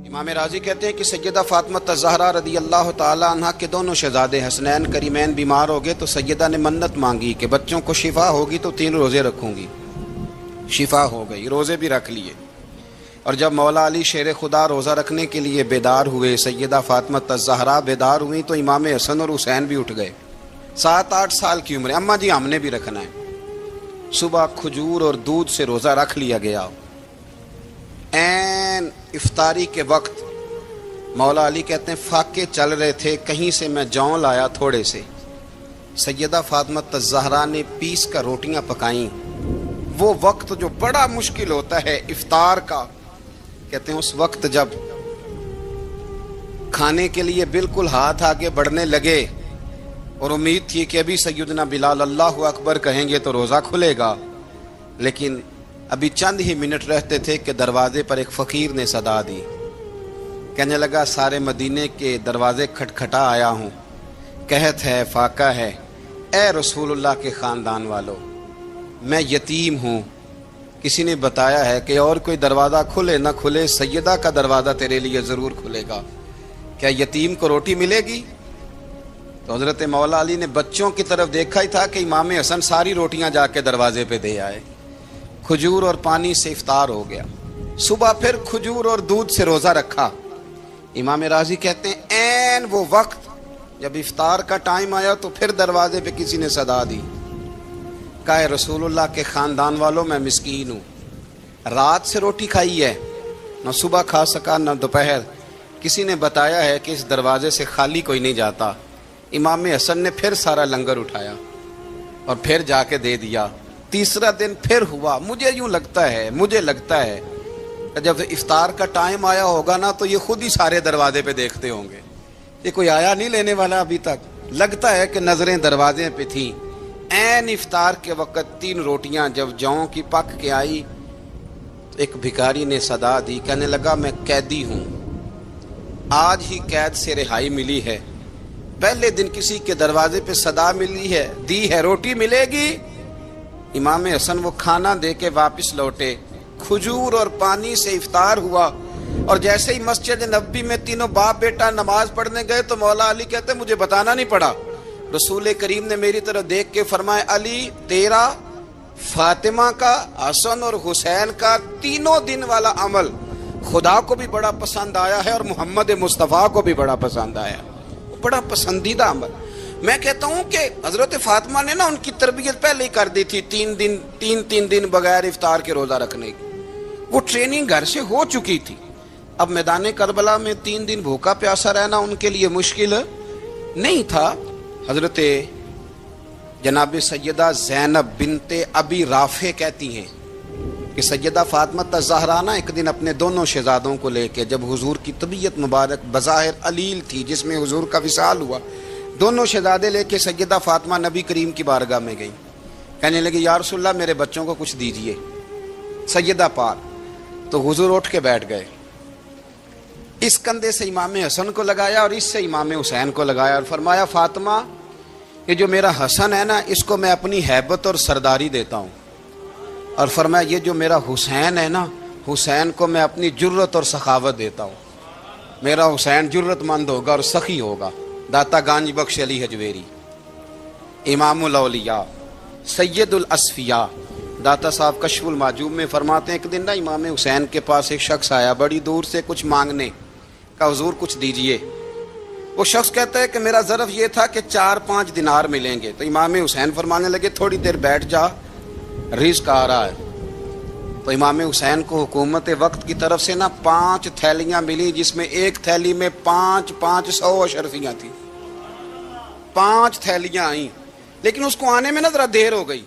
امام راضی کہتے ہیں کہ سیدہ فاطمہ الزہرا رضی اللہ تعالی عنہ کے دونوں شہزادے حسنین کریمین بیمار ہو گئے تو سیدہ نے منت مانگی کہ بچوں کو شفا ہوگی تو 3 روزے رکھوں گی۔ شفا ہو گئی، روزے بھی رکھ لیے۔ اور جب مولا علی شیر خدا روزہ رکھنے کے لیے بیدار ہوئے، سیدہ فاطمہ الزہرا بیدار ہوئی تو امام حسن اور حسین بھی اٹھ گئے۔ 7-8 سال کی عمر، اماں جی ہم نے بھی رکھنا ہے۔ صبح کھجور اور دودھ سے روزہ رکھ لیا گیا۔ عین افطاری کے وقت مولا علی کہتے ہیں فاقے چل رہے تھے، کہیں سے میں جوں لایا تھوڑے سے، سیدہ فاطمہ الزہرا نے پیس کر روٹیاں پکائیں۔ وہ وقت جو بڑا مشکل ہوتا ہے افطار کا، کہتے ہیں اس وقت جب کھانے کے لیے بالکل ہاتھ آگے بڑھنے لگے اور امید تھی کہ ابھی سیدنا بلال اللہ اکبر کہیں گے تو روزہ کھلے گا، لیکن ابھی چند ہی منٹ رہتے تھے کہ دروازے پر ایک فقیر نے صدا دی۔ کہنے لگا سارے مدینے کے دروازے کھٹکھٹا آیا ہوں، قحط ہے، فاقہ ہے، اے رسول اللہ کے خاندان والو، میں یتیم ہوں، کسی نے بتایا ہے کہ اور کوئی دروازہ کھلے نہ کھلے سیدہ کا دروازہ تیرے لیے ضرور کھلے گا، کیا یتیم کو روٹی ملے گی؟ تو حضرت مولا علی نے بچوں کی طرف دیکھا ہی تھا کہ امام حسن ساری روٹیاں جا کے دروازے پہ دے آئے۔ کھجور اور پانی سے افطار ہو گیا۔ صبح پھر کھجور اور دودھ سے روزہ رکھا۔ امام راضی کہتے ہیں عین وہ وقت جب افطار کا ٹائم آیا تو پھر دروازے پہ کسی نے صدا دی، کہا اے رسول اللہ کے خاندان والوں میں مسکین ہوں، رات سے روٹی کھائی ہے، نہ صبح کھا سکا نہ دوپہر، کسی نے بتایا ہے کہ اس دروازے سے خالی کوئی نہیں جاتا۔ امام حسن نے پھر سارا لنگر اٹھایا اور پھر جا کے دے دیا۔ تیسرا دن پھر ہوا۔ مجھے لگتا ہے کہ جب افطار کا ٹائم آیا ہوگا نا تو یہ خود ہی سارے دروازے پہ دیکھتے ہوں گے، یہ کوئی آیا نہیں لینے والا ابھی تک۔ لگتا ہے کہ نظریں دروازے پہ تھیں۔ عین افطار کے وقت 3 روٹیاں جب جوں کی پک کے آئی تو ایک بھکاری نے صدا دی، کہنے لگا میں قیدی ہوں، آج ہی قید سے رہائی ملی ہے، پہلے دن کسی کے دروازے پہ صدا دی ہے روٹی ملے گی۔ امام حسن وہ کھانا دے کے واپس لوٹے، کھجور اور پانی سے افطار ہوا، اور جیسے ہی مسجد نبوی میں تینوں باپ بیٹا نماز پڑھنے گئے تو مولا علی کہتے مجھے بتانا نہیں پڑا، رسول کریم نے میری طرف دیکھ کے فرمایا علی تیرا، فاطمہ کا، حسن اور حسین کا 3 دن والا عمل خدا کو بھی بڑا پسند آیا ہے اور محمد مصطفیٰ کو بھی بڑا پسند آیا، بڑا پسندیدہ عمل۔ میں کہتا ہوں کہ حضرت فاطمہ نے نا ان کی تربیت پہلے ہی کر دی تھی، 3 دن بغیر افطار کے روزہ رکھنے کی، وہ ٹریننگ گھر سے ہو چکی تھی۔ اب میدان کربلا میں 3 دن بھوکا پیاسا رہنا ان کے لیے مشکل نہیں تھا۔ حضرت جناب سیدہ زینب بنت ابی رافع کہتی ہیں کہ سیدہ فاطمہ الزہرا نا ایک دن اپنے دونوں شہزادوں کو لے کے، جب حضور کی طبیعت مبارک بظاہر علیل تھی جس میں حضور کا وصال ہوا، دونوں شہزادے لے کے سیدہ فاطمہ نبی کریم کی بارگاہ میں گئی، کہنے لگی یا رسول اللہ میرے بچوں کو کچھ دیجئے سیدہ پاک۔ تو حضور اٹھ کے بیٹھ گئے، اس کندھے سے امام حسن کو لگایا اور اس سے امام حسین کو لگایا اور فرمایا فاطمہ یہ جو میرا حسن ہے نا اس کو میں اپنی ہیبت اور سرداری دیتا ہوں، اور فرمایا یہ جو میرا حسین ہے نا حسین کو میں اپنی جرت اور سخاوت دیتا ہوں، میرا حسین جرت مند ہوگا اور سخی ہوگا۔ داتا گانج بخش علی حجویری، امام الاولیاء، سید الاصفیاء، داتا صاحب کشف المعجوب میں فرماتے ہیں ایک دن نا امام حسین کے پاس ایک شخص آیا بڑی دور سے کچھ مانگنے کا، حضور کچھ دیجئے۔ وہ شخص کہتا ہے کہ میرا ظرف یہ تھا کہ 4-5 دینار ملیں گے، تو امام حسین فرمانے لگے تھوڑی دیر بیٹھ جا، رزق آ رہا ہے۔ تو امام حسین کو حکومت وقت کی طرف سے نا 5 تھیلیاں ملی، جس میں ایک تھیلی میں 500 اشرفیاں تھیں، 5 تھیلیاں آئیں، لیکن اس کو آنے میں نا ذرا دیر ہو گئی۔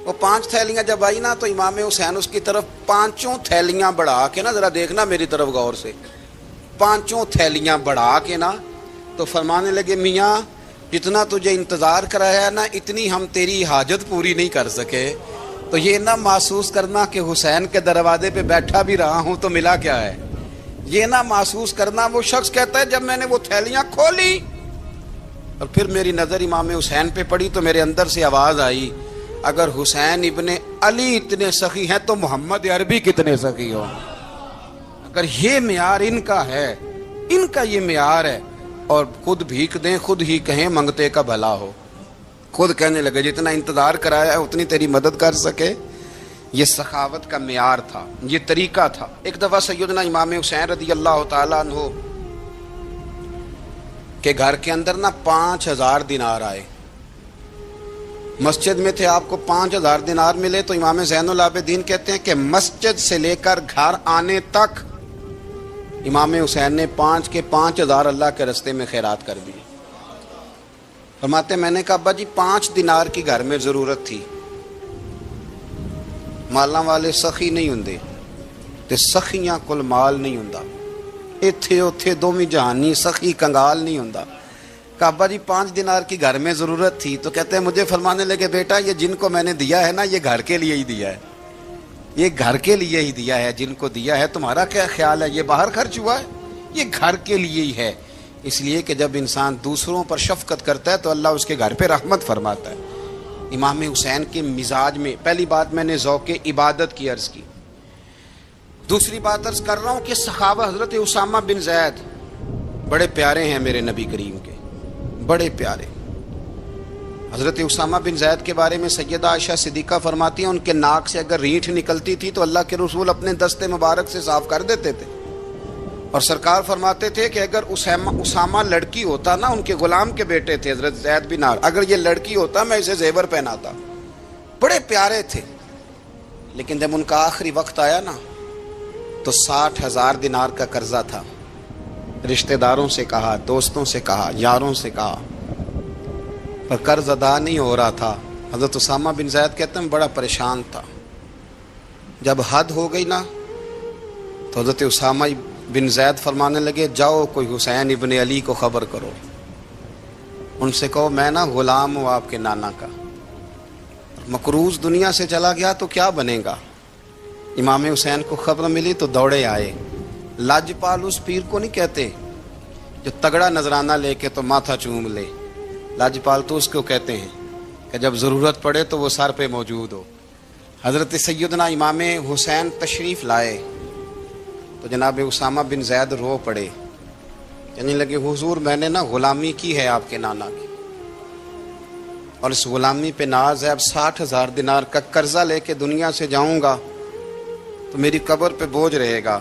وہ 5 تھیلیاں جب آئی نا تو امام حسین اس کی طرف 5 تھیلیاں بڑھا کے نا، ذرا دیکھنا میری طرف غور سے، 5 تھیلیاں بڑھا کے نا تو فرمانے لگے میاں جتنا تجھے انتظار کرایا نا اتنی ہم تیری حاجت پوری نہیں کر سکے، تو یہ نہ محسوس کرنا کہ حسین کے دروازے پہ بیٹھا بھی رہا ہوں تو ملا کیا ہے، یہ نہ محسوس کرنا۔ وہ شخص کہتا ہے جب میں نے وہ تھیلیاں کھولی اور پھر میری نظر امام حسین پہ پڑی تو میرے اندر سے آواز آئی اگر حسین ابن علی اتنے سخی ہیں تو محمد عربی کتنے سخی ہو۔ اگر یہ معیار ان کا ہے، ان کا یہ معیار ہے، اور خود بھیک دیں، خود ہی کہیں منگتے کا بھلا ہو، خود کہنے لگے جتنا انتظار کرایا ہے اتنی تیری مدد کر سکے، یہ سخاوت کا معیار تھا، یہ طریقہ تھا۔ ایک دفعہ سیدنا امام حسین رضی اللہ تعالیٰ عنہ کے گھر کے اندر 5000 دینار آئے، مسجد میں تھے، آپ کو 5000 دینار ملے تو امام زین العابدین کہتے ہیں کہ مسجد سے لے کر گھر آنے تک امام حسین نے 5000 اللہ کے رستے میں خیرات کر دی۔ فرماتے میں نے کہا ابا جی 5 دینار کی گھر میں ضرورت تھی، مالاں والے سخی نہیں ہوندے تے سخیاں کل مال نہیں ہوندا، ایتھے اوتھے دوویں جہانی سخی کنگال نہیں ہوندا۔ کہا ابا جی 5 دینار کی گھر میں ضرورت تھی، تو کہتے ہیں مجھے فرمانے لگے بیٹا یہ جن کو میں نے دیا ہے نا یہ گھر کے لیے ہی دیا ہے، یہ گھر کے لیے ہی دیا ہے، جن کو دیا ہے تمہارا کیا خیال ہے یہ باہر خرچ ہوا ہے، یہ گھر کے لیے ہی ہے۔ اس لیے کہ جب انسان دوسروں پر شفقت کرتا ہے تو اللہ اس کے گھر پہ رحمت فرماتا ہے۔ امام حسین کے مزاج میں پہلی بات میں نے ذوق عبادت کی عرض کی، دوسری بات عرض کر رہا ہوں کہ صحابہ حضرت اسامہ بن زید بڑے پیارے ہیں میرے نبی کریم کے، بڑے پیارے۔ حضرت اسامہ بن زید کے بارے میں سیدہ عائشہ صدیقہ فرماتی ہیں ان کے ناک سے اگر رینٹھ نکلتی تھی تو اللہ کے رسول اپنے دستے مبارک سے صاف کر دیتے تھے، اور سرکار فرماتے تھے کہ اگر اسامہ لڑکی ہوتا نا، ان کے غلام کے بیٹے تھے حضرت زید بن عمرو، اگر یہ لڑکی ہوتا میں اسے زیور پہناتا۔ بڑے پیارے تھے، لیکن جب ان کا آخری وقت آیا نا تو 60,000 دینار کا قرضہ تھا، رشتہ داروں سے کہا، دوستوں سے کہا، یاروں سے کہا، پر قرض ادا نہیں ہو رہا تھا۔ حضرت اسامہ بن زید کہتے ہیں بڑا پریشان تھا۔ جب حد ہو گئی نا تو حضرت اسامہ بن زید فرمانے لگے جاؤ کوئی حسین ابن علی کو خبر کرو، ان سے کہو میں نا غلام ہوں آپ کے نانا کا، مقروض دنیا سے چلا گیا تو کیا بنے گا۔ امام حسین کو خبر ملی تو دوڑے آئے۔ لاجپال اس پیر کو نہیں کہتے جو تگڑا نذرانہ لے کے تو ماتھا چوم لے، لاجپال تو اس کو کہتے ہیں کہ جب ضرورت پڑے تو وہ سر پہ موجود ہو۔ حضرت سیدنا امام حسین تشریف لائے تو جناب اسامہ بن زید رو پڑے، کہنے لگے حضور میں نے نا غلامی کی ہے آپ کے نانا کی، اور اس غلامی پہ ناز ہے، اب 60,000 دینار کا قرضہ لے کے دنیا سے جاؤں گا تو میری قبر پہ بوجھ رہے گا۔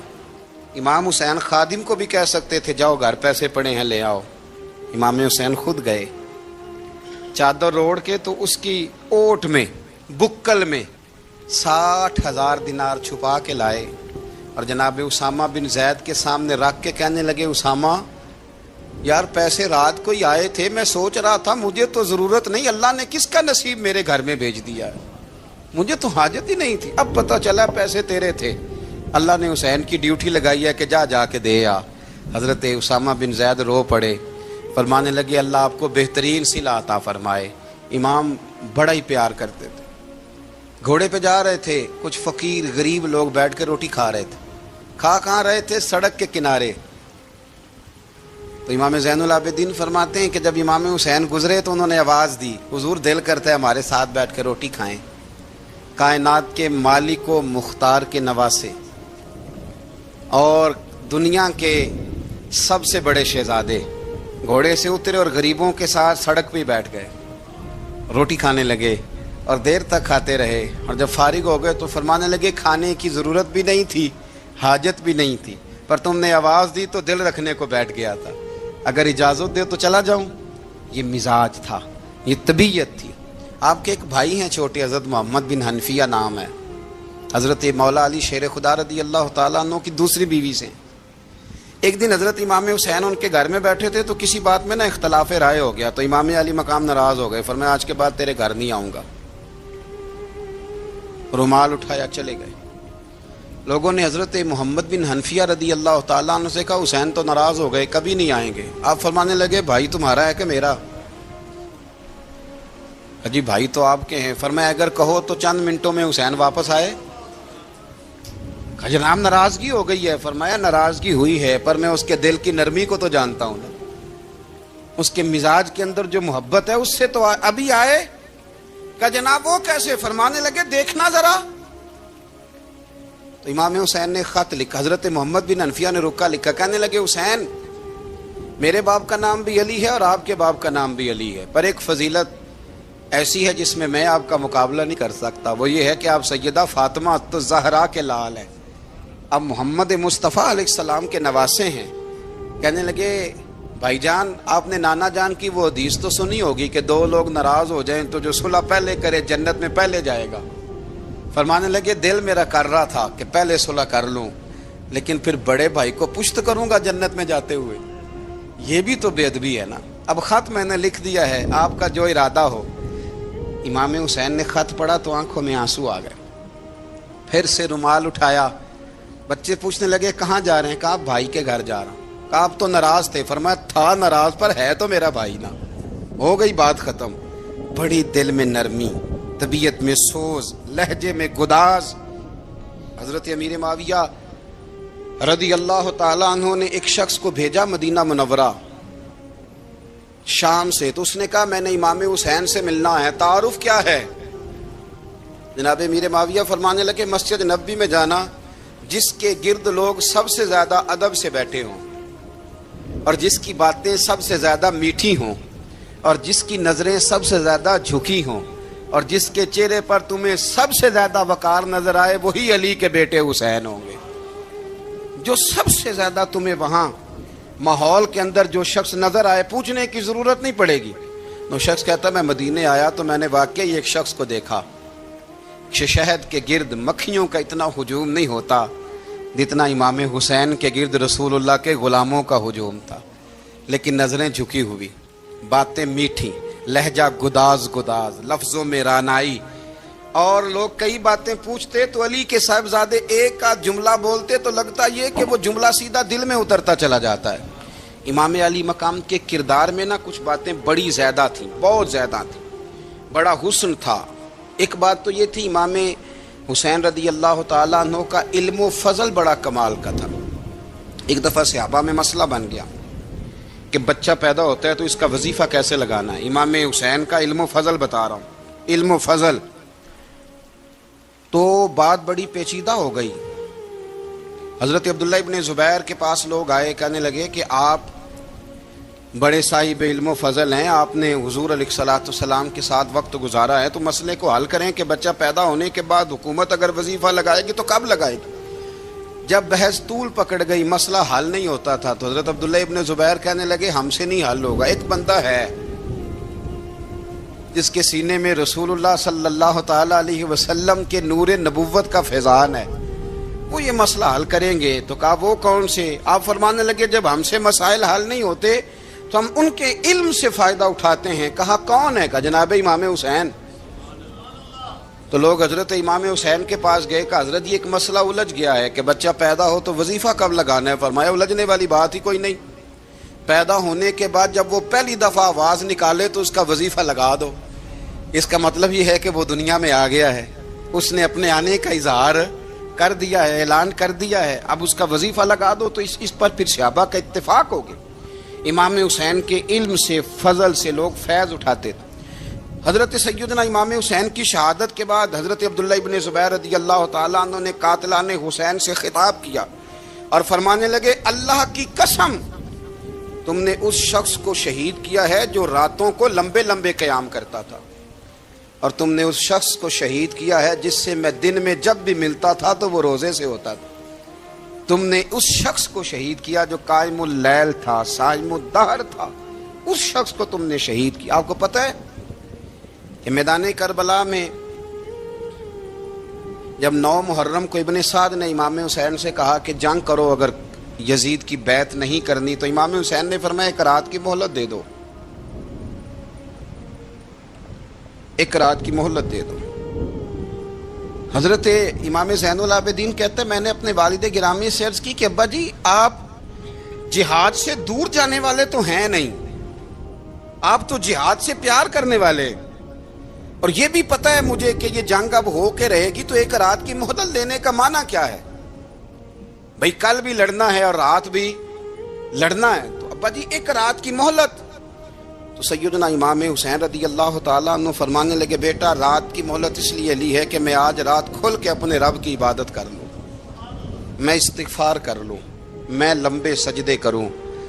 امام حسین خادم کو بھی کہہ سکتے تھے جاؤ گھر پیسے پڑے ہیں لے آؤ، امام حسین خود گئے، چادر اوڑھ کے تو اس کی اوٹ میں بکل میں 60,000 دینار چھپا کے لائے، اور جناب اسامہ بن زید کے سامنے رکھ کے کہنے لگے اسامہ یار پیسے رات کو ہی آئے تھے، میں سوچ رہا تھا مجھے تو ضرورت نہیں، اللہ نے کس کا نصیب میرے گھر میں بھیج دیا ہے، مجھے تو حاجت ہی نہیں تھی، اب پتہ چلا پیسے تیرے تھے، اللہ نے حسین کی ڈیوٹی لگائی ہے کہ جا کے دے آ۔ حضرت اسامہ بن زید رو پڑے، فرمانے لگے اللہ آپ کو بہترین صلہ عطا فرمائے۔ امام بڑا ہی پیار کرتے تھے، گھوڑے پہ جا رہے تھے، کچھ فقیر غریب لوگ بیٹھ کے روٹی کھا رہے تھے، کھا کہاں رہے تھے سڑک کے کنارے، تو امام زین العابدین فرماتے ہیں کہ جب امام حسین گزرے تو انہوں نے آواز دی حضور دل کرتا ہے ہمارے ساتھ بیٹھ کے روٹی کھائیں۔ کائنات کے مالک و مختار کے نواسے اور دنیا کے سب سے بڑے شہزادے گھوڑے سے اترے اور غریبوں کے ساتھ سڑک پہ بیٹھ گئے، روٹی کھانے لگے اور دیر تک کھاتے رہے، اور جب فارغ ہو گئے تو فرمانے لگے کھانے کی ضرورت بھی نہیں تھی، حاجت بھی نہیں تھی، پر تم نے آواز دی تو دل رکھنے کو بیٹھ گیا تھا، اگر اجازت دے تو چلا جاؤں۔ یہ مزاج تھا، یہ طبیعت تھی۔ آپ کے ایک بھائی ہیں چھوٹے حضرت محمد بن حنفیہ نام ہے، حضرت مولا علی شیر خدا رضی اللہ تعالیٰ عنہ کی دوسری بیوی سے۔ ایک دن حضرت امام حسین ان کے گھر میں بیٹھے تھے تو کسی بات میں نا اختلاف رائے ہو گیا، تو امام علی مقام ناراض ہو گئے، فرمایا آج کے بعد تیرے گھر نہیں آؤں گا، رومال اٹھایا چلے گئے۔ لوگوں نے حضرت محمد بن حنفیہ رضی اللہ تعالیٰ عنہ سے کہا حسین تو ناراض ہو گئے کبھی نہیں آئیں گے۔ آپ فرمانے لگے بھائی تمہارا ہے کہ میرا؟ جی بھائی تو آپ کے ہیں۔ فرمایا اگر کہو تو چند منٹوں میں حسین واپس آئے۔ جناب ناراضگی ہو گئی ہے۔ فرمایا ناراضگی ہوئی ہے پر میں اس کے دل کی نرمی کو تو جانتا ہوں نا، اس کے مزاج کے اندر جو محبت ہے اس سے تو ابھی آئے۔ کہ جناب وہ کیسے؟ فرمانے لگے دیکھنا ذرا تو امام حسین نے خط لکھا، حضرت محمد بن حنفیہ نے رکا لکھا، کہنے لگے حسین میرے باپ کا نام بھی علی ہے اور آپ کے باپ کا نام بھی علی ہے، پر ایک فضیلت ایسی ہے جس میں میں آپ کا مقابلہ نہیں کر سکتا، وہ یہ ہے کہ آپ سیدہ فاطمہ الزہرا کے لال ہیں، اب محمد مصطفیٰ علیہ السلام کے نواسے ہیں۔ کہنے لگے بھائی جان آپ نے نانا جان کی وہ حدیث تو سنی ہوگی کہ دو لوگ ناراض ہو جائیں تو جو صلح پہلے کرے جنت میں پہلے جائے گا۔ فرمانے لگے دل میرا کر رہا تھا کہ پہلے صلح کر لوں، لیکن پھر بڑے بھائی کو پشت کروں گا جنت میں جاتے ہوئے، یہ بھی تو بے ادبی ہے نا۔ اب خط میں نے لکھ دیا ہے، آپ کا جو ارادہ ہو۔ امام حسین نے خط پڑھا تو آنکھوں میں آنسو آ گئے، پھر سے رومال اٹھایا، بچے پوچھنے لگے کہاں جا رہے ہیں؟ کہا بھائی کے گھر جا رہا ہوں۔ کہا آپ تو ناراض تھے؟ فرمایا تھا ناراض پر ہے تو میرا بھائی نا، ہو گئی بات ختم۔ بڑی دل میں نرمی، طبیعت میں سوز، لہجے میں گداز۔ حضرت امیر معاویہ رضی اللہ تعالیٰ عنہ نے ایک شخص کو بھیجا مدینہ منورہ شام سے، تو اس نے کہا میں نے امام حسین سے ملنا ہے، تعارف کیا ہے؟ جناب امیر معاویہ فرمانے لگے مسجد نبوی میں جانا جس کے گرد لوگ سب سے زیادہ ادب سے بیٹھے ہوں اور جس کی باتیں سب سے زیادہ میٹھی ہوں اور جس کی نظریں سب سے زیادہ جھکی ہوں اور جس کے چہرے پر تمہیں سب سے زیادہ وقار نظر آئے وہی علی کے بیٹے حسین ہوں گے۔ جو سب سے زیادہ تمہیں وہاں ماحول کے اندر جو شخص نظر آئے پوچھنے کی ضرورت نہیں پڑے گی۔ وہ شخص کہتا میں مدینے آیا تو میں نے واقعی ایک شخص کو دیکھا، شہد کے گرد مکھیوں کا اتنا ہجوم نہیں ہوتا جتنا امام حسین کے گرد رسول اللہ کے غلاموں کا ہجوم تھا، لیکن نظریں جھکی ہوئی، باتیں میٹھی، لہجہ گداز گداز، لفظوں میں رانائی، اور لوگ کئی باتیں پوچھتے تو علی کے صاحبزادے ایک آدھ جملہ بولتے تو لگتا یہ کہ وہ جملہ سیدھا دل میں اترتا چلا جاتا ہے۔ امام علی مقام کے کردار میں نا کچھ باتیں بڑی زیادہ تھیں، بہت زیادہ تھیں، بڑا حسن تھا۔ ایک بات تو یہ تھی امام حسین رضی اللہ تعالیٰ عنہ کا علم و فضل بڑا کمال کا تھا۔ ایک دفعہ صحابہ میں مسئلہ بن گیا کہ بچہ پیدا ہوتا ہے تو اس کا وظیفہ کیسے لگانا ہے۔ امام حسین کا علم و فضل بتا رہا ہوں، علم و فضل۔ تو بات بڑی پیچیدہ ہو گئی۔ حضرت عبداللہ ابن زبیر کے پاس لوگ آئے، کہنے لگے کہ آپ بڑے صاحب علم و فضل ہیں، آپ نے حضور علیہ الصلوۃ والسلام کے ساتھ وقت گزارا ہے، تو مسئلے کو حل کریں کہ بچہ پیدا ہونے کے بعد حکومت اگر وظیفہ لگائے گی تو کب لگائے گی؟ جب بحث طول پکڑ گئی، مسئلہ حل نہیں ہوتا تھا، تو حضرت عبداللہ ابن زبیر کہنے لگے ہم سے نہیں حل ہوگا، ایک بندہ ہے جس کے سینے میں رسول اللہ صلی اللہ تعالیٰ علیہ وسلم کے نور نبوت کا فیضان ہے، وہ یہ مسئلہ حل کریں گے۔ تو کہا وہ کون سے؟ آپ فرمانے لگے جب ہم سے مسائل حل نہیں ہوتے تو ہم ان کے علم سے فائدہ اٹھاتے ہیں۔ کہا کون ہے؟ کہا جناب امام حسین۔ تو لوگ حضرت امام حسین کے پاس گئے کہ حضرت یہ ایک مسئلہ الجھ گیا ہے کہ بچہ پیدا ہو تو وظیفہ کب لگانا ہے؟ فرمایا الجھنے والی بات ہی کوئی نہیں، پیدا ہونے کے بعد جب وہ پہلی دفعہ آواز نکالے تو اس کا وظیفہ لگا دو۔ اس کا مطلب یہ ہے کہ وہ دنیا میں آ گیا ہے، اس نے اپنے آنے کا اظہار کر دیا ہے، اعلان کر دیا ہے، اب اس کا وظیفہ لگا دو۔ تو اس پر پھر صحابہ کا اتفاق ہو گیا۔ امام حسین کے علم سے، فضل سے لوگ فیض اٹھاتے تھے۔ حضرت سیدنا امام حسین کی شہادت کے بعد حضرت عبداللہ ابن زبیر رضی اللہ تعالیٰ عنہ نے قاتلان حسین سے خطاب کیا اور فرمانے لگے اللہ کی قسم تم نے اس شخص کو شہید کیا ہے جو راتوں کو لمبے لمبے قیام کرتا تھا، اور تم نے اس شخص کو شہید کیا ہے جس سے میں دن میں جب بھی ملتا تھا تو وہ روزے سے ہوتا تھا۔ تم نے اس شخص کو شہید کیا جو قائم اللیل تھا، صائم الدہر تھا، اس شخص کو تم نے شہید کیا۔ آپ کو پتہ ہے کہ میدان کربلا میں جب 9 محرم کو ابن سعد نے امام حسین سے کہا کہ جنگ کرو اگر یزید کی بیعت نہیں کرنی، تو امام حسین نے فرمایا ایک رات کی مہلت دے دو، ایک رات کی مہلت دے دو۔ حضرت امام زین العابدین کہتے ہیں میں نے اپنے والد گرامی سے عرض کی کہ ابا جی آپ جہاد سے دور جانے والے تو ہیں نہیں، آپ تو جہاد سے پیار کرنے والے، اور یہ بھی پتہ ہے مجھے کہ یہ جنگ اب ہو کے رہے گی، تو ایک رات کی مہلت لینے کا معنی کیا ہے؟ بھئی کل بھی لڑنا ہے اور رات بھی لڑنا ہے، تو ابا جی ایک رات کی مہلت۔ تو سیدنا امام حسین رضی اللہ تعالیٰ عنہ فرمانے لگے بیٹا رات کی مہلت اس لیے لی ہے کہ میں آج رات کھل کے اپنے رب کی عبادت کر لوں۔ میں استغفار کر لوں، میں لمبے سجدے کروں،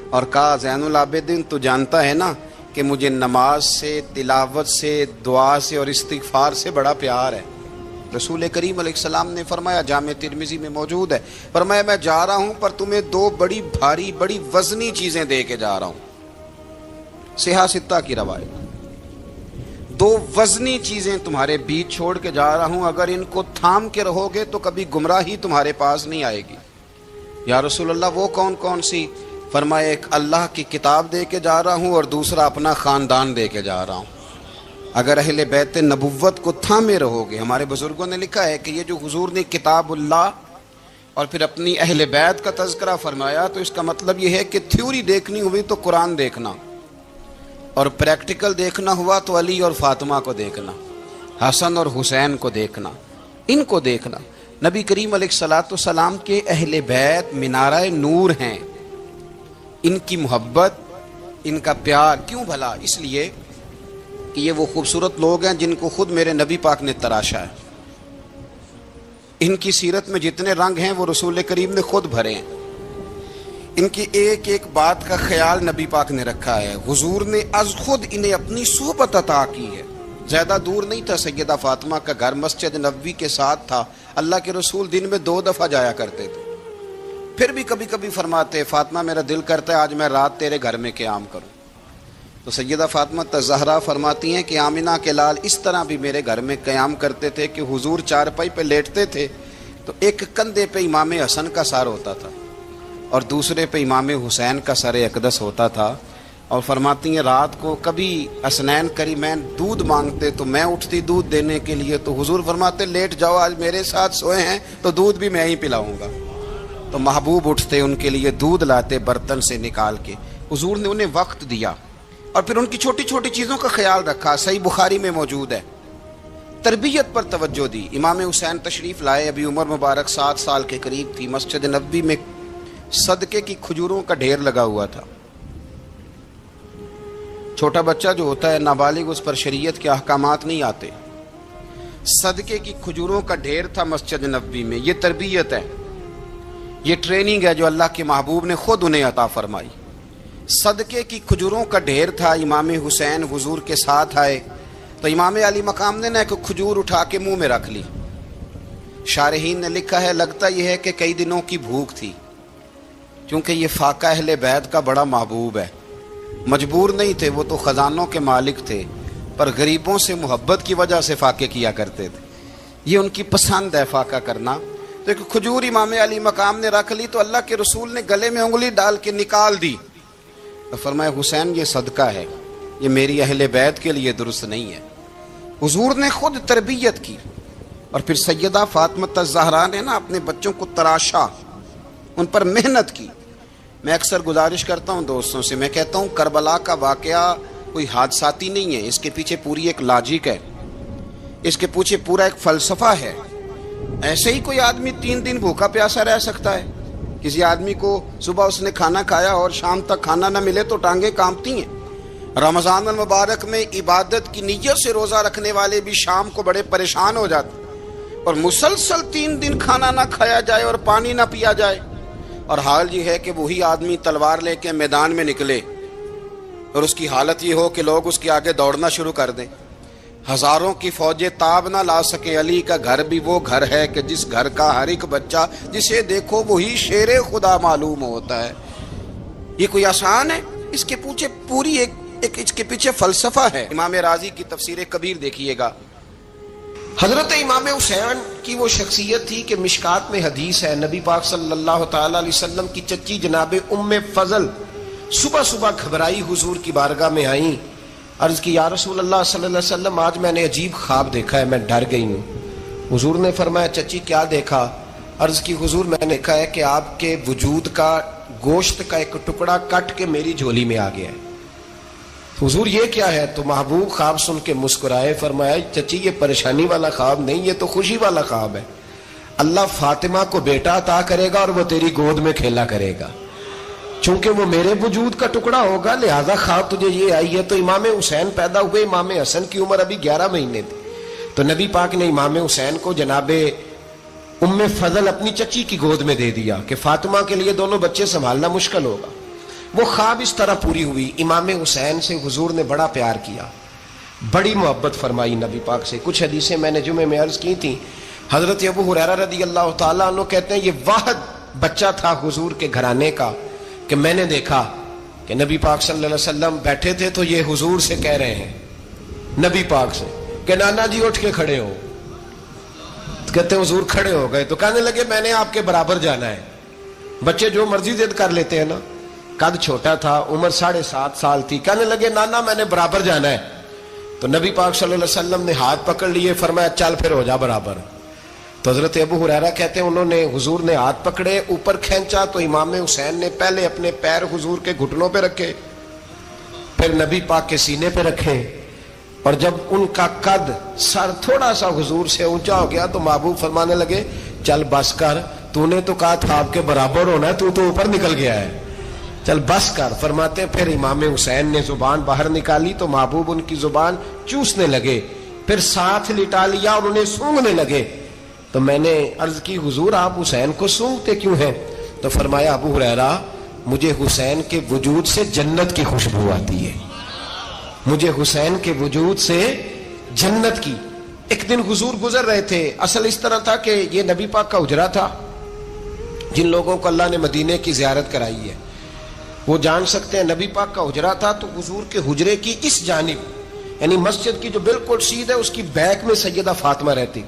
اور کہا زین العابدین تو جانتا ہے نا کہ مجھے نماز سے، تلاوت سے، دعا سے اور استغفار سے بڑا پیار ہے۔ رسول کریم علیہ السلام نے فرمایا، جامع ترمذی میں موجود ہے، فرمایا میں جا رہا ہوں پر تمہیں دو بڑی بھاری بڑی وزنی چیزیں دے کے جا رہا ہوں۔ صحیح ستہ کی روایت، دو وزنی چیزیں تمہارے بیچ چھوڑ کے جا رہا ہوں، اگر ان کو تھام کے رہو گے تو کبھی گمراہی تمہارے پاس نہیں آئے گی۔ یا رسول اللہ وہ کون کون سی؟ فرمایا ایک اللہ کی کتاب دے کے جا رہا ہوں اور دوسرا اپنا خاندان دے کے جا رہا ہوں۔ اگر اہل بیت نبوت کو تھامے رہو گے، ہمارے بزرگوں نے لکھا ہے کہ یہ جو حضور نے کتاب اللہ اور پھر اپنی اہل بیت کا تذکرہ فرمایا تو اس کا مطلب یہ ہے کہ تھیوری دیکھنی ہوئی تو قرآن دیکھنا، اور پریکٹیکل دیکھنا ہوا تو علی اور فاطمہ کو دیکھنا، حسن اور حسین کو دیکھنا، ان کو دیکھنا۔ نبی کریم علیہ الصلوۃ والسلام کے اہل بیت مینارہ نور ہیں، ان کی محبت، ان کا پیار کیوں بھلا؟ اس لیے کہ یہ وہ خوبصورت لوگ ہیں جن کو خود میرے نبی پاک نے تراشا ہے۔ ان کی سیرت میں جتنے رنگ ہیں وہ رسول کریم نے خود بھرے ہیں۔ ان کی ایک ایک بات کا خیال نبی پاک نے رکھا ہے، حضور نے از خود انہیں اپنی صحبت عطا کی ہے۔ زیادہ دور نہیں تھا سیدہ فاطمہ کا گھر، مسجد نبوی کے ساتھ تھا۔ اللہ کے رسول دن میں 2 دفعہ جایا کرتے تھے، پھر بھی کبھی کبھی فرماتے فاطمہ میرا دل کرتا ہے آج میں رات تیرے گھر میں قیام کروں۔ تو سیدہ فاطمہ الزہرا فرماتی ہیں کہ آمنہ کے لال اس طرح بھی میرے گھر میں قیام کرتے تھے کہ حضور چارپائی پہ لیٹتے تھے تو ایک کندھے پہ امام حسن کا سر ہوتا تھا اور دوسرے پہ امام حسین کا سر اقدس ہوتا تھا، اور فرماتی ہیں رات کو کبھی حسنین کریمین دودھ مانگتے تو میں اٹھتی دودھ دینے کے لیے، تو حضور فرماتے لیٹ جاؤ آج میرے ساتھ سوئے ہیں تو دودھ بھی میں ہی پلاؤں گا۔ تو محبوب اٹھتے ان کے لیے دودھ لاتے برتن سے نکال کے، حضور نے انہیں وقت دیا اور پھر ان کی چھوٹی چھوٹی چیزوں کا خیال رکھا۔ صحیح بخاری میں موجود ہے، تربیت پر توجہ دی۔ امام حسین تشریف لائے، ابھی عمر مبارک 7 سال کے قریب تھی، مسجد نبوی میں صدقے کی کھجوروں کا ڈھیر لگا ہوا تھا۔ چھوٹا بچہ جو ہوتا ہے نابالغ، اس پر شریعت کے احکامات نہیں آتے۔ صدقے کی کھجوروں کا ڈھیر تھا مسجد نبوی میں۔ یہ تربیت ہے، یہ ٹریننگ ہے جو اللہ کے محبوب نے خود انہیں عطا فرمائی۔ صدقے کی کھجوروں کا ڈھیر تھا، امام حسین حضور کے ساتھ آئے تو امام علی مقام نے ایک کھجور اٹھا کے منہ میں رکھ لی۔ شارحین نے لکھا ہے لگتا یہ ہے کہ کئی دنوں کی بھوک تھی، کیونکہ یہ فاقہ اہل بیت کا بڑا محبوب ہے۔ مجبور نہیں تھے، وہ تو خزانوں کے مالک تھے، پر غریبوں سے محبت کی وجہ سے فاقے کیا کرتے تھے۔ یہ ان کی پسند ہے فاقہ کرنا۔ تو ایک کھجور امام علی مقام نے رکھ لی تو اللہ کے رسول نے گلے میں انگلی ڈال کے نکال دی، تو فرمایا حسین یہ صدقہ ہے، یہ میری اہل بیت کے لیے درست نہیں ہے۔ حضور نے خود تربیت کی، اور پھر سیدہ فاطمہ الزہرا نے اپنے بچوں کو تراشا، ان پر محنت کی۔ میں اکثر گزارش کرتا ہوں دوستوں سے، میں کہتا ہوں کربلا کا واقعہ کوئی حادثاتی نہیں ہے، اس کے پیچھے پوری ایک لاجک ہے، اس کے پیچھے پورا ایک فلسفہ ہے۔ ایسے ہی کوئی آدمی 3 دن بھوکا پیاسا رہ سکتا ہے؟ کسی آدمی کو صبح اس نے کھانا کھایا اور شام تک کھانا نہ ملے تو ٹانگیں کانپتی ہیں۔ رمضان المبارک میں عبادت کی نیت سے روزہ رکھنے والے بھی شام کو بڑے پریشان ہو جاتے، اور مسلسل 3 دن کھانا نہ کھایا جائے اور پانی نہ پیا جائے، اور حال یہ ہے کہ وہی آدمی تلوار لے کے میدان میں نکلے اور اس کی حالت یہ ہو کہ لوگ اس کے آگے دوڑنا شروع کر دیں، ہزاروں کی فوجیں تاب نہ لا سکیں۔ علی کا گھر بھی وہ گھر ہے کہ جس گھر کا ہر ایک بچہ جسے دیکھو وہی شیر خدا معلوم ہوتا ہے۔ یہ کوئی آسان ہے؟ اس کے پیچھے پوری ایک اس کے پیچھے فلسفہ ہے۔ امام راضی کی تفسیر کبیر دیکھیے گا، حضرت امام حسین کی وہ شخصیت تھی کہ مشکات میں حدیث ہے، نبی پاک صلی اللہ تعالی علیہ وسلم کی چچی جناب ام فضل صبح صبح گھبرائی حضور کی بارگاہ میں آئیں، عرض کی یا رسول اللہ صلی اللہ علیہ وسلم آج میں نے عجیب خواب دیکھا ہے، میں ڈر گئی ہوں۔ حضور نے فرمایا چچی کیا دیکھا؟ عرض کی حضور میں نے دیکھا ہے کہ آپ کے وجود کا گوشت کا ایک ٹکڑا کٹ کے میری جھولی میں آ گیا ہے۔ حضور یہ کیا ہے؟ تو محبوب خواب سن کے مسکرائے، فرمایا چچی یہ پریشانی والا خواب نہیں، یہ تو خوشی والا خواب ہے۔ اللہ فاطمہ کو بیٹا عطا کرے گا اور وہ تیری گود میں کھیلا کرے گا، چونکہ وہ میرے وجود کا ٹکڑا ہوگا، لہذا خواب تجھے یہ آئی ہے۔ تو امام حسین پیدا ہوئے، امام حسن کی عمر ابھی 11 مہینے تھی، تو نبی پاک نے امام حسین کو جناب ام فضل اپنی چچی کی گود میں دے دیا کہ فاطمہ کے لیے دونوں بچے سنبھالنا مشکل ہوگا. وہ خواب اس طرح پوری ہوئی. امام حسین سے حضور نے بڑا پیار کیا, بڑی محبت فرمائی نبی پاک سے. کچھ حدیثیں میں نے جمعے میں عرض کی تھیں. حضرت ابو ہریرہ رضی اللہ تعالیٰ عنہ کہتے ہیں یہ واحد بچہ تھا حضور کے گھرانے کا کہ میں نے دیکھا کہ نبی پاک صلی اللہ علیہ وسلم بیٹھے تھے تو یہ حضور سے کہہ رہے ہیں, نبی پاک سے, کہ نانا جی اٹھ کے کھڑے ہو. کہتے ہیں حضور کھڑے ہو گئے تو کہنے لگے میں نے آپ کے برابر جانا ہے. بچے جو مرضی ضد کر لیتے ہیں نا. قد چھوٹا تھا, عمر 7.5 سال تھی. کہنے لگے نانا میں نے برابر جانا ہے. تو نبی پاک صلی اللہ علیہ وسلم نے ہاتھ پکڑ لیے, فرمایا چل پھر ہو جا برابر. تو حضرت ابو ہریرہ کہتے ہیں انہوں نے, حضور نے ہاتھ پکڑے, اوپر کھینچا تو امام حسین نے پہلے اپنے پیر حضور کے گھٹنوں پہ رکھے, پھر نبی پاک کے سینے پہ رکھے, اور جب ان کا قد سر تھوڑا سا حضور سے اونچا ہو گیا تو محبوب فرمانے لگے چل بس کر, تو نے تو کہا تھا آپ کے برابر ہونا ہے, تو اوپر نکل گیا ہے, چل بس کر. فرماتے پھر امام حسین نے زبان باہر نکالی تو محبوب ان کی زبان چوسنے لگے, پھر ساتھ لٹا لیا اور انہیں سونگنے لگے. تو میں نے عرض کی حضور آپ حسین کو سونگتے کیوں ہیں؟ تو فرمایا ابو ہریرہ مجھے حسین کے وجود سے جنت کی خوشبو آتی ہے, مجھے حسین کے وجود سے جنت کی. ایک دن حضور گزر رہے تھے. اصل اس طرح تھا کہ یہ نبی پاک کا حجرہ تھا. جن لوگوں کو اللہ نے مدینے کی زیارت کرائی ہے وہ جان سکتے ہیں, نبی پاک کا حجرہ تھا تو حضور کے حجرے کی اس جانب یعنی مسجد کی جو بالکل سیدھ ہے اس کی بیک میں سیدہ فاطمہ رہتی.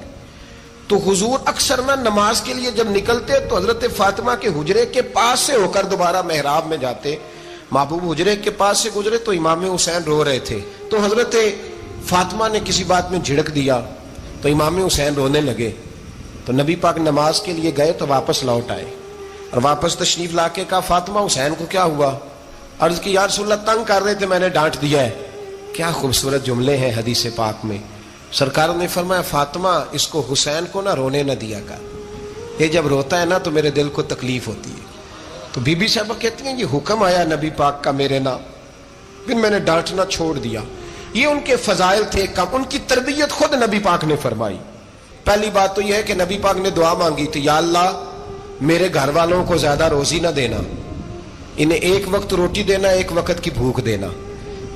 تو حضور اکثر نہ نماز کے لیے جب نکلتے تو حضرت فاطمہ کے حجرے کے پاس سے ہو کر دوبارہ محراب میں جاتے. محبوب حجرے کے پاس سے گزرے تو امام حسین رو رہے تھے, تو حضرت فاطمہ نے کسی بات میں جھڑک دیا تو امام حسین رونے لگے. تو نبی پاک نماز کے لیے گئے تو واپس لوٹ آئے, اور واپس تشریف لا کے کہا فاطمہ حسین کو کیا ہوا؟ عرض کی یا رسول اللہ تنگ کر رہے تھے, میں نے ڈانٹ دیا ہے. کیا خوبصورت جملے ہیں حدیث پاک میں. سرکار نے فرمایا فاطمہ اس کو حسین کو نہ رونے نہ دیا کر, یہ جب روتا ہے نا تو میرے دل کو تکلیف ہوتی ہے. تو بی بی صاحبہ کہتی ہیں یہ حکم آیا نبی پاک کا میرے نام, پھر میں نے ڈانٹنا چھوڑ دیا. یہ ان کے فضائل تھے کم, ان کی تربیت خود نبی پاک نے فرمائی. پہلی بات تو یہ ہے کہ نبی پاک نے دعا مانگی تھی, یا اللہ میرے گھر والوں کو زیادہ روزی نہ دینا, انہیں ایک وقت روٹی دینا, ایک وقت کی بھوک دینا.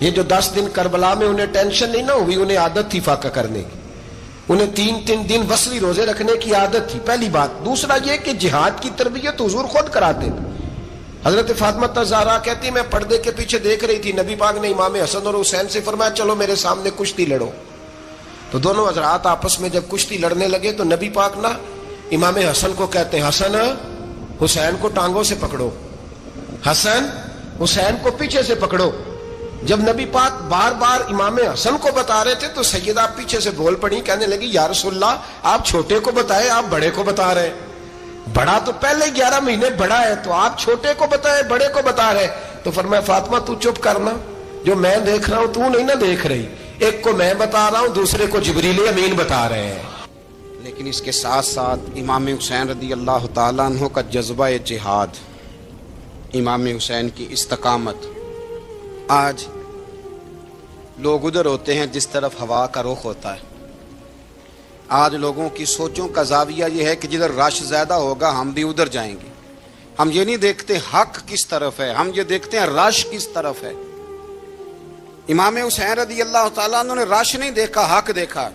یہ جو 10 دن کربلا میں انہیں ٹینشن نہیں نہ ہوئی, انہیں عادت تھی فاقہ کرنے کی, انہیں 3 دن وصلی روزے رکھنے کی عادت تھی. پہلی بات. دوسرا یہ کہ جہاد کی تربیت حضور خود کراتے تھے. حضرت فاطمہ زہرا کہتی میں پردے کے پیچھے دیکھ رہی تھی, نبی پاک نے امام حسن اور حسین سے فرمایا چلو میرے سامنے کشتی لڑو. تو دونوں حضرات آپس میں جب کشتی لڑنے لگے تو نبی پاک نا امام حسن کو کہتے ہیں حسن حسین کو ٹانگوں سے پکڑو, حسن حسین کو پیچھے سے پکڑو. جب نبی پاک بار بار امام حسن کو بتا رہے تھے تو سیدہ پیچھے سے بول پڑی, کہنے لگی یا رسول اللہ آپ چھوٹے کو بتائے, آپ بڑے کو بتا رہے. بڑا تو پہلے 11 مہینے بڑا ہے, تو آپ چھوٹے کو بتائے بڑے کو بتا رہے. تو فرمایا فاطمہ تو چپ کرنا, جو میں دیکھ رہا ہوں تو نہیں نہ دیکھ رہی, ایک کو میں بتا رہا ہوں دوسرے کو جبریل امین بتا رہے ہیں. لیکن اس کے ساتھ ساتھ امام حسین رضی اللہ تعالیٰ عنہ کا جذبہ جہاد, امام حسین کی استقامت. آج لوگ ادھر ہوتے ہیں جس طرف ہوا کا رخ ہوتا ہے. آج لوگوں کی سوچوں کا زاویہ یہ ہے کہ جدھر رش زیادہ ہوگا ہم بھی ادھر جائیں گے. ہم یہ نہیں دیکھتے حق کس طرف ہے, ہم یہ دیکھتے ہیں رش کس طرف ہے. امام حسین رضی اللہ تعالیٰ عنہ نے رش نہیں دیکھا, حق دیکھا.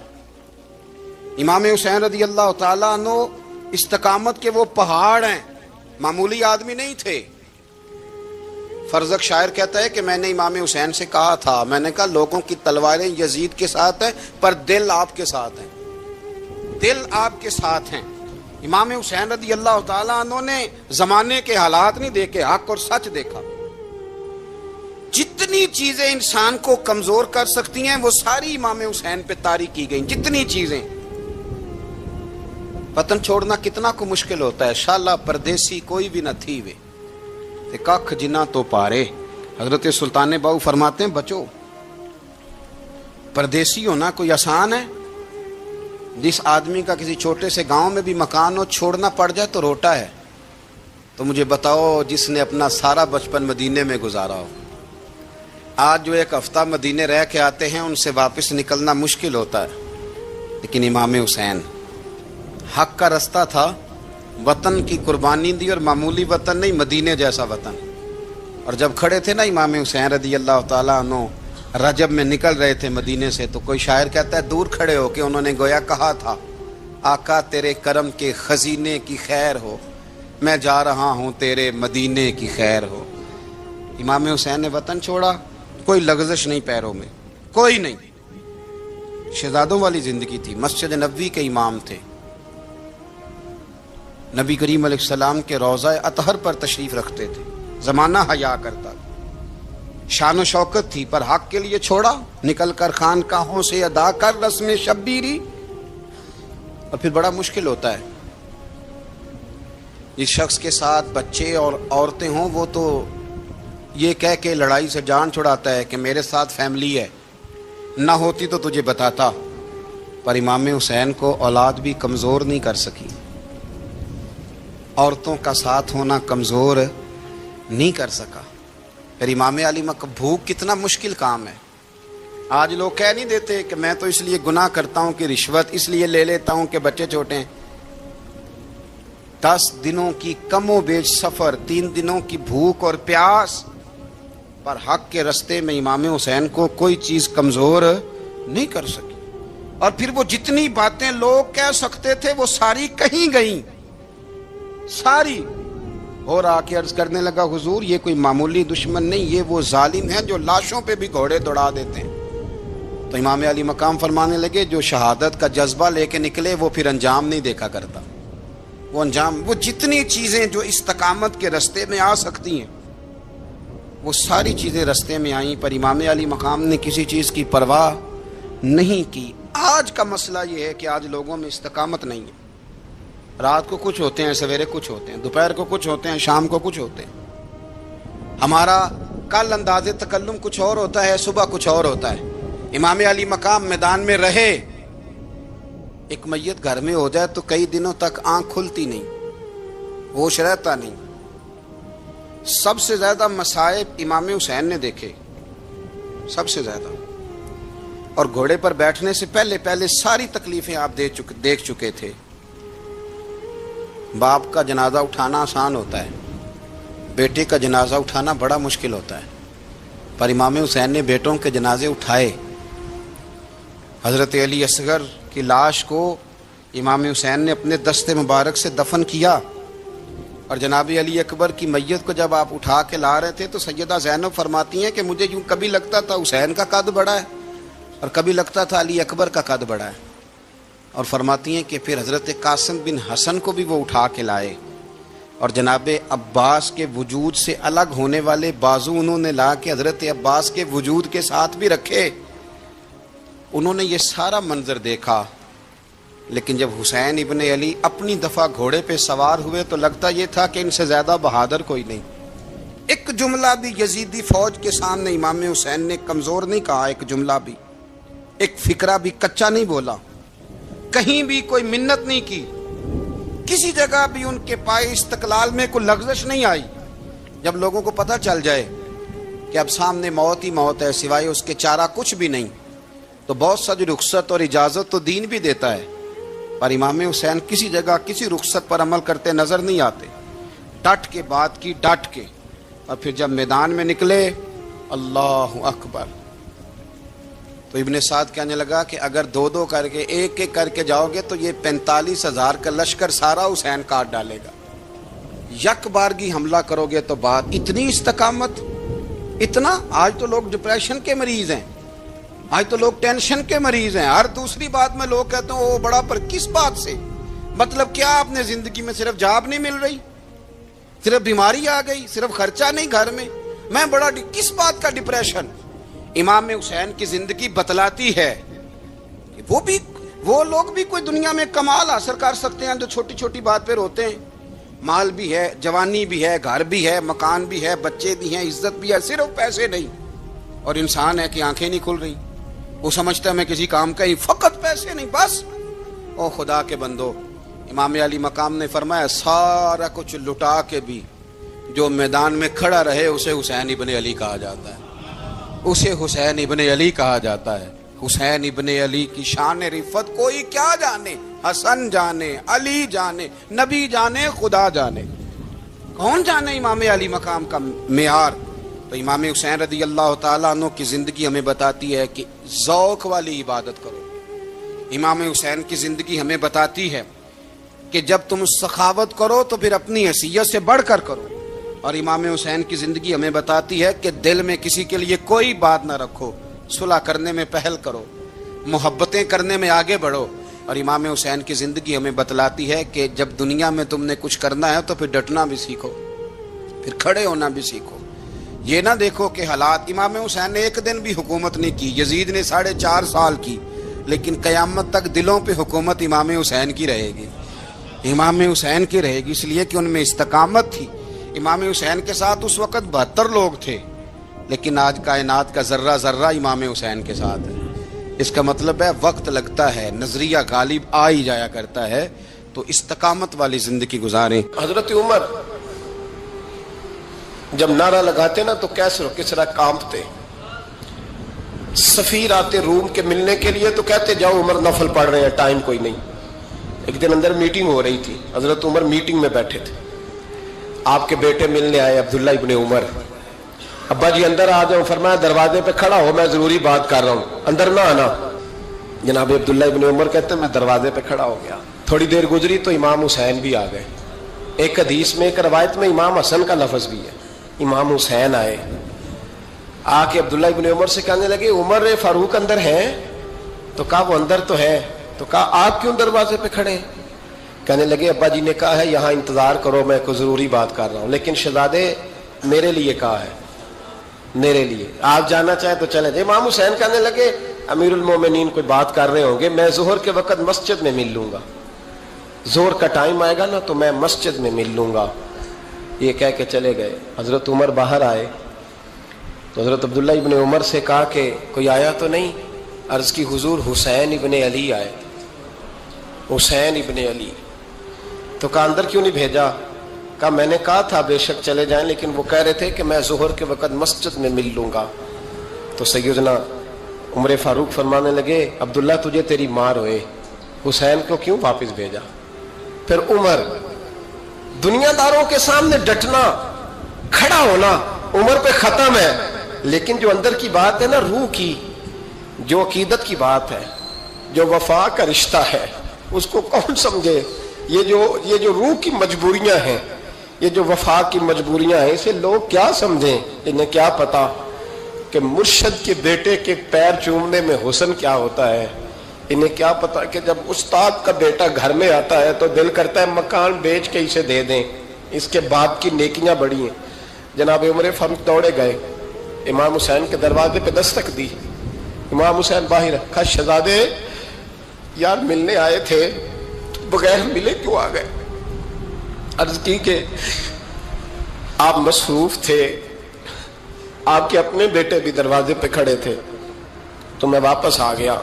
امام حسین رضی اللہ تعالیٰ عنہ استقامت کے وہ پہاڑ ہیں, معمولی آدمی نہیں تھے. فرزق شاعر کہتا ہے کہ میں نے امام حسین سے کہا تھا, میں نے کہا لوگوں کی تلواریں یزید کے ساتھ ہیں پر دل آپ کے ساتھ ہیں, دل آپ کے ساتھ ہیں. امام حسین رضی اللہ تعالیٰ عنہ نے زمانے کے حالات نہیں دیکھے, حق اور سچ دیکھا. جتنی چیزیں انسان کو کمزور کر سکتی ہیں وہ ساری امام حسین پہ طاری کی گئیں. جتنی چیزیں, وطن چھوڑنا کتنا کو مشکل ہوتا ہے. شالا پردیسی کوئی بھی نہ تھی وے تے ککھ جنہ تو پارے. حضرت سلطان باؤ فرماتے ہیں بچو, پردیسی ہونا کوئی آسان ہے؟ جس آدمی کا کسی چھوٹے سے گاؤں میں بھی مکان ہو چھوڑنا پڑ جائے تو روٹا ہے. تو مجھے بتاؤ جس نے اپنا سارا بچپن مدینے میں گزارا ہو, آج جو 1 ہفتہ مدینے رہ کے آتے ہیں ان سے واپس نکلنا مشکل ہوتا ہے. لیکن امام حسین حق کا رستہ تھا، وطن کی قربانی دی، اور معمولی وطن نہیں، مدینے جیسا وطن. اور جب کھڑے تھے نا امام حسین رضی اللہ تعالیٰ عنہ رجب میں نکل رہے تھے مدینے سے، تو کوئی شاعر کہتا ہے دور کھڑے ہو کے انہوں نے گویا کہا تھا، آقا تیرے کرم کے خزینے کی خیر ہو، میں جا رہا ہوں تیرے مدینے کی خیر ہو. امام حسین نے وطن چھوڑا، کوئی لغزش نہیں پیروں میں، کوئی نہیں. شہزادوں والی زندگی تھی، مسجد نبوی کے امام تھے، نبی کریم علیہ السلام کے روضہ اطہر پر تشریف رکھتے تھے، زمانہ حیا کرتا تھا، شان و شوکت تھی، پر حق کے لیے چھوڑا، نکل کر خانقاہوں سے ادا کر رسم شبیری. اور پھر بڑا مشکل ہوتا ہے، جس شخص کے ساتھ بچے اور عورتیں ہوں وہ تو یہ کہہ کے لڑائی سے جان چھڑاتا ہے کہ میرے ساتھ فیملی ہے، نہ ہوتی تو تجھے بتاتا. پر امام حسین کو اولاد بھی کمزور نہیں کر سکی، عورتوں کا ساتھ ہونا کمزور نہیں کر سکا. پھر امام علی بھوک کتنا مشکل کام ہے. آج لوگ کہہ نہیں دیتے کہ میں تو اس لیے گناہ کرتا ہوں کہ رشوت اس لیے لے لیتا ہوں کہ بچے چھوٹے ہیں. 10 دنوں کی کم و بیش سفر، 3 دنوں کی بھوک اور پیاس، پر حق کے رستے میں امام حسین کو کوئی چیز کمزور نہیں کر سکی. اور پھر وہ جتنی باتیں لوگ کہہ سکتے تھے وہ ساری کہیں گئیں، ساری. اور آ کے عرض کرنے لگا حضور یہ کوئی معمولی دشمن نہیں، یہ وہ ظالم ہیں جو لاشوں پہ بھی گھوڑے دوڑا دیتے ہیں. تو امام علی مقام فرمانے لگے جو شہادت کا جذبہ لے کے نکلے وہ پھر انجام نہیں دیکھا کرتا. وہ انجام، وہ جتنی چیزیں جو استقامت کے رستے میں آ سکتی ہیں وہ ساری چیزیں رستے میں آئیں، پر امام علی مقام نے کسی چیز کی پرواہ نہیں کی. آج کا مسئلہ یہ ہے کہ آج لوگوں میں استقامت نہیں ہے. رات کو کچھ ہوتے ہیں، سویرے کچھ ہوتے ہیں، دوپہر کو کچھ ہوتے ہیں، شام کو کچھ ہوتے ہیں. ہمارا کل انداز تکلم کچھ اور ہوتا ہے، صبح کچھ اور ہوتا ہے. امام علی مقام میدان میں رہے، ایک میت گھر میں ہو جائے تو کئی دنوں تک آنکھ کھلتی نہیں، ہوش رہتا نہیں. سب سے زیادہ مصائب امام حسین نے دیکھے، سب سے زیادہ. اور گھوڑے پر بیٹھنے سے پہلے ساری تکلیفیں آپ دیکھ چکے تھے. باپ کا جنازہ اٹھانا آسان ہوتا ہے، بیٹے کا جنازہ اٹھانا بڑا مشکل ہوتا ہے. پر امام حسین نے بیٹوں کے جنازے اٹھائے. حضرت علی اصغر کی لاش کو امام حسین نے اپنے دست مبارک سے دفن کیا. اور جناب علی اکبر کی میت کو جب آپ اٹھا کے لا رہے تھے تو سیدہ زینب فرماتی ہیں کہ مجھے یوں کبھی لگتا تھا حسین کا قد بڑا ہے اور کبھی لگتا تھا علی اکبر کا قد بڑا ہے. اور فرماتی ہیں کہ پھر حضرت قاسم بن حسن کو بھی وہ اٹھا کے لائے، اور جناب عباس کے وجود سے الگ ہونے والے بازو انہوں نے لا کے حضرت عباس کے وجود کے ساتھ بھی رکھے. انہوں نے یہ سارا منظر دیکھا. لیکن جب حسین ابن علی اپنی دفعہ گھوڑے پہ سوار ہوئے تو لگتا یہ تھا کہ ان سے زیادہ بہادر کوئی نہیں. ایک جملہ بھی یزیدی فوج کے سامنے امام حسین نے کمزور نہیں کہا، ایک جملہ بھی، ایک فکرہ بھی کچا نہیں بولا، کہیں بھی کوئی منت نہیں کی، کسی جگہ بھی ان کے پائے استقلال میں کوئی لغزش نہیں آئی. جب لوگوں کو پتہ چل جائے کہ اب سامنے موت ہی موت ہے، سوائے اس کے چارہ کچھ بھی نہیں، تو بہت سا جو رخصت اور اجازت تو دین بھی دیتا ہے، پر امام حسین کسی جگہ کسی رخصت پر عمل کرتے نظر نہیں آتے. ڈٹ کے بات کی، ڈٹ کے. اور پھر جب میدان میں نکلے، اللہ اکبر، تو ابن سعد کہنے لگا کہ اگر 2 کر کے ایک کر کے جاؤ گے تو یہ 45,000 کا لشکر سارا حسین کاٹ ڈالے گا. یک بارگی حملہ کرو گے تو بات. اتنی استقامت، اتنا. آج تو لوگ ڈپریشن کے مریض ہیں، آج تو لوگ ٹینشن کے مریض ہیں. ہر دوسری بات میں لوگ کہتے ہیں وہ بڑا، پر کس بات سے؟ مطلب کیا آپ نے زندگی میں صرف جاب نہیں مل رہی، صرف بیماری آ گئی، صرف خرچہ نہیں گھر میں بڑا کس بات کا ڈپریشن؟ امام حسین کی زندگی بتلاتی ہے کہ وہ لوگ بھی کوئی دنیا میں کمال حاصل کر سکتے ہیں جو چھوٹی چھوٹی بات پہ روتے ہیں. مال بھی ہے، جوانی بھی ہے، گھر بھی ہے، مکان بھی ہے، بچے بھی ہیں، عزت بھی ہے، صرف پیسے نہیں. اور انسان ہے کہ آنکھیں نہیں کھل رہی، وہ سمجھتا ہے میں کسی کام کا ہی، فقط پیسے نہیں بس. او خدا کے بندو، امام علی مقام نے فرمایا سارا کچھ لٹا کے بھی جو میدان میں کھڑا رہے اسے حسین ابن علی کہا جاتا ہے، اسے حسین ابن علی کہا جاتا ہے. حسین ابن علی کی شان رفت کوئی کیا جانے، حسن جانے، علی جانے، نبی جانے، خدا جانے، کون جانے امام علی مقام کا معیار۔ تو امام حسین رضی اللہ تعالیٰ عنہ کی زندگی ہمیں بتاتی ہے کہ ذوق والی عبادت کرو۔ امام حسین کی زندگی ہمیں بتاتی ہے کہ جب تم سخاوت کرو تو پھر اپنی حیثیت سے بڑھ کر کرو، اور امام حسین کی زندگی ہمیں بتاتی ہے کہ دل میں کسی کے لیے کوئی بات نہ رکھو، صلح کرنے میں پہل کرو، محبتیں کرنے میں آگے بڑھو۔ اور امام حسین کی زندگی ہمیں بتلاتی ہے کہ جب دنیا میں تم نے کچھ کرنا ہے تو پھر ڈٹنا بھی سیکھو، پھر کھڑے ہونا بھی سیکھو۔ یہ نہ دیکھو کہ حالات، امام حسین نے ایک دن بھی حکومت نہیں کی، یزید نے 4.5 سال کی، لیکن قیامت تک دلوں پہ حکومت امام حسین کی رہے گی، امام حسین کی رہے گی، اس لیے کہ ان میں استقامت تھی۔ امام حسین کے ساتھ اس وقت 72 لوگ تھے، لیکن آج کائنات کا ذرہ ذرہ امام حسین کے ساتھ ہے۔ اس کا مطلب ہے وقت لگتا ہے، نظریہ غالب آ ہی جایا کرتا ہے، تو استقامت والی زندگی گزاریں۔ حضرت عمر جب نعرہ لگاتے نا تو کیسر و کسرا کانپتے، سفیر آتے روم کے ملنے کے لیے تو کہتے جاؤ عمر نفل پڑھ رہے ہیں، ٹائم کوئی نہیں۔ ایک دن اندر میٹنگ ہو رہی تھی، حضرت عمر میٹنگ میں بیٹھے تھے، آپ کے بیٹے ملنے آئے عبداللہ ابن عمر، ابا جی اندر آ جاؤ، فرمایا دروازے پہ کھڑا ہو، میں ضروری بات کر رہا ہوں، اندر نہ آنا۔ جناب عبداللہ ابن عمر کہتے ہیں میں دروازے پہ کھڑا ہو گیا، تھوڑی دیر گزری تو امام حسین بھی آ گئے۔ ایک حدیث میں، ایک روایت میں امام حسن کا لفظ بھی ہے، امام حسین آئے، آ کے عبداللہ ابن عمر سے کہنے لگے عمر فاروق اندر ہیں؟ تو کہا وہ اندر تو ہے۔ تو کہا آپ کیوں دروازے پہ کھڑے؟ کہنے لگے ابا جی نے کہا ہے یہاں انتظار کرو، میں کوئی ضروری بات کر رہا ہوں، لیکن شہزادے میرے لیے کہا ہے، میرے لیے آپ جانا چاہیں تو چلیں۔ امام حسین کہنے لگے امیر المومنین کوئی بات کر رہے ہوں گے، میں ظہر کے وقت مسجد میں مل لوں گا، ظہر کا ٹائم آئے گا نا تو میں مسجد میں مل لوں گا۔ یہ کہہ کے چلے گئے۔ حضرت عمر باہر آئے تو حضرت عبداللہ ابن عمر سے کہا کہ کوئی آیا تو نہیں؟ عرض کی حضور حسین ابن علی آئے، حسین ابن علی۔ تو کہا اندر کیوں نہیں بھیجا؟ کہا میں نے کہا تھا بے شک چلے جائیں، لیکن وہ کہہ رہے تھے کہ میں ظہر کے وقت مسجد میں مل لوں گا۔ تو سیدنا عمر فاروق فرمانے لگے عبداللہ تجھے تیری مار ہوئے، حسین کو کیوں واپس بھیجا؟ پھر عمر، دنیا داروں کے سامنے ڈٹنا، کھڑا ہونا عمر پہ ختم ہے، لیکن جو اندر کی بات ہے نا، روح کی، جو عقیدت کی بات ہے، جو وفا کا رشتہ ہے، اس کو کون سمجھے؟ یہ جو روح کی مجبوریاں ہیں، یہ جو وفا کی مجبوریاں ہیں، اسے لوگ کیا سمجھیں؟ انہیں کیا پتا کہ مرشد کے بیٹے کے پیر چومنے میں حسن کیا ہوتا ہے؟ انہیں کیا پتا کہ جب استاد کا بیٹا گھر میں آتا ہے تو دل کرتا ہے مکان بیچ کے اسے دے دیں، اس کے باپ کی نیکیاں بڑی ہیں۔ جناب عمر فاروق دوڑے گئے، امام حسین کے دروازے پہ دستک دی، امام حسین باہر رکھا، شہزادے یار ملنے آئے تھے، بغیر ملے کیوں آ گئے؟ عرض کی کہ آپ مصروف تھے، آپ کے اپنے بیٹے بھی دروازے پہ کھڑے تھے، تو میں واپس آ گیا۔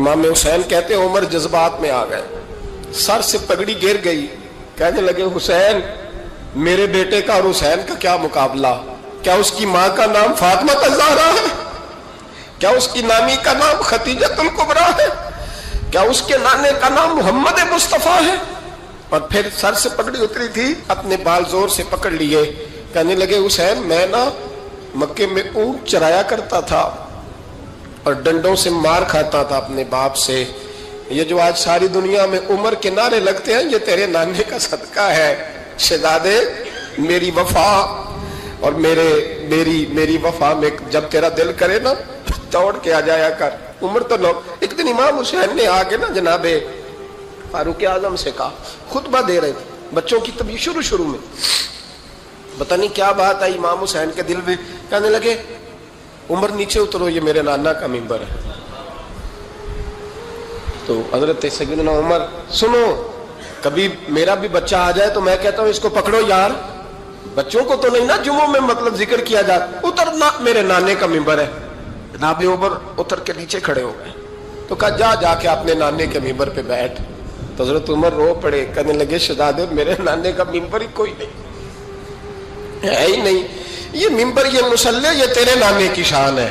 امام حسین کہتے ہیں عمر جذبات میں آ گئے، سر سے پگڑی گر گئی، کہنے لگے حسین میرے بیٹے کا اور حسین کا کیا مقابلہ؟ کیا اس کی ماں کا نام فاطمہ الزہرا ہے؟ کیا اس کی نانی کا نام خدیجہ الکبریٰ ہے؟ کیا اس کے نانے کا نام محمد مصطفیٰ ہے؟ اور پھر سر سے پگڑی اتری تھی، اپنے بال زور سے پکڑ لیے، کہنے لگے حسین میں نا مکے میں اونٹ چرایا کرتا تھا اور ڈنڈوں سے مار کھاتا تھا اپنے باپ سے، یہ جو آج ساری دنیا میں عمر کے نعرے لگتے ہیں یہ تیرے نانے کا صدقہ ہے۔ شہزادے میری وفا اور میری وفا میں جب تیرا دل کرے نا دوڑ کے آ جایا کر۔ عمر تو لوگ، ایک دن امام حسین نے آگے نا جناب فاروق اعظم سے کہا، خطبہ دے رہے تھے بچوں کی طبیعت شروع میں، پتہ نہیں کیا بات آئی امام حسین کے دل میں، کہنے لگے عمر نیچے اترو، یہ میرے نانا کا ممبر ہے۔ تو حضرت سیدنا عمر، سنو کبھی میرا بھی بچہ آ جائے تو میں کہتا ہوں اس کو پکڑو یار، بچوں کو تو نہیں نا جمعوں میں مطلب ذکر کیا جاتا، اترنا میرے نانے کا ممبر ہے۔ جناب عمر اتر کے نیچے کھڑے ہو گئے، تو کہا جا کے اپنے نانے کے ممبر پہ بیٹھ۔ تو حضرت عمر رو پڑے، کہنے لگے شہزادے میرے نانے کا ممبر ہی کوئی نہیں ہے ہی نہیں، یہ ممبر یہ مصلی یہ تیرے نانے کی شان ہے،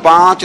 5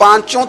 5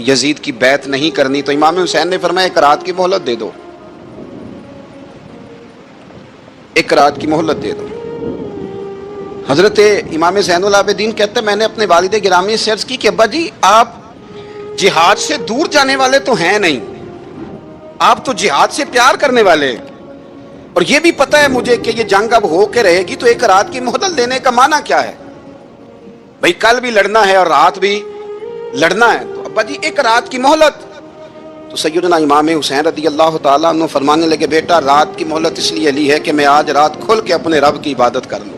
یزید کی بیعت نہیں کرنی، تو امام حسین نے فرمایا ایک رات کی مہلت دے دو، ایک رات کی مہلت دے دو۔ حضرت امام زین العابدین کہتے ہیں میں نے اپنے والد گرامی سے عرض کی کہ ابا جی آپ جہاد سے دور جانے والے تو ہیں نہیں، آپ تو جہاد سے پیار کرنے والے ہیں، اور یہ بھی پتہ ہے مجھے کہ یہ جنگ اب ہو کے رہے گی، تو ایک رات کی مہلت دینے کا معنی کیا ہے؟ بھئی کل بھی لڑنا ہے اور رات بھی لڑنا ہے، تو ابا جی ایک رات کی مہلت۔ تو سیدنا امام حسین رضی اللہ تعالیٰ عنہ فرمانے لگے بیٹا رات کی مہلت اس لیے لی ہے کہ میں آج رات کھل کے اپنے رب کی عبادت کر لوں،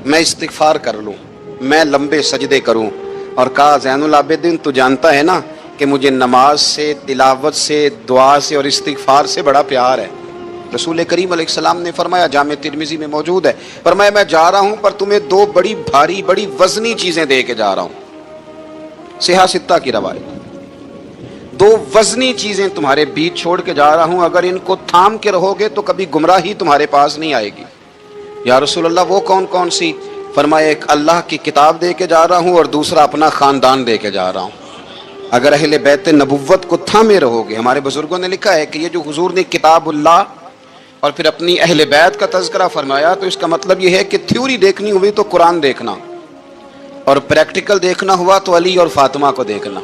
میں استغفار کر لوں، میں لمبے سجدے کروں۔ اور کہا زین العابدین تو جانتا ہے نا کہ مجھے نماز سے، تلاوت سے، دعا سے اور استغفار سے بڑا پیار ہے۔ رسول کریم علیہ السلام نے فرمایا، جامع ترمذی میں موجود ہے، فرمایا میں جا رہا ہوں پر تمہیں دو بڑی بھاری بڑی وزنی چیزیں دے کے جا رہا ہوں، صحیح ستہ کی روایت، دو وزنی چیزیں تمہارے بیچ چھوڑ کے جا رہا ہوں، اگر ان کو تھام کے رہو گے تو کبھی گمراہی تمہارے پاس نہیں آئے گی۔ یا رسول اللہ وہ کون کون سی؟ فرمایا ایک اللہ کی کتاب دے کے جا رہا ہوں اور دوسرا اپنا خاندان دے کے جا رہا ہوں۔ اگر اہل بیت نبوت کو تھامے رہو گے، ہمارے بزرگوں نے لکھا ہے کہ یہ جو حضور نے کتاب اللہ اور پھر اپنی اہل بیت کا تذکرہ فرمایا، تو اس کا مطلب یہ ہے کہ تھیوری دیکھنی ہوئی تو قرآن دیکھنا، اور پریکٹیکل دیکھنا ہوا تو علی اور فاطمہ کو دیکھنا،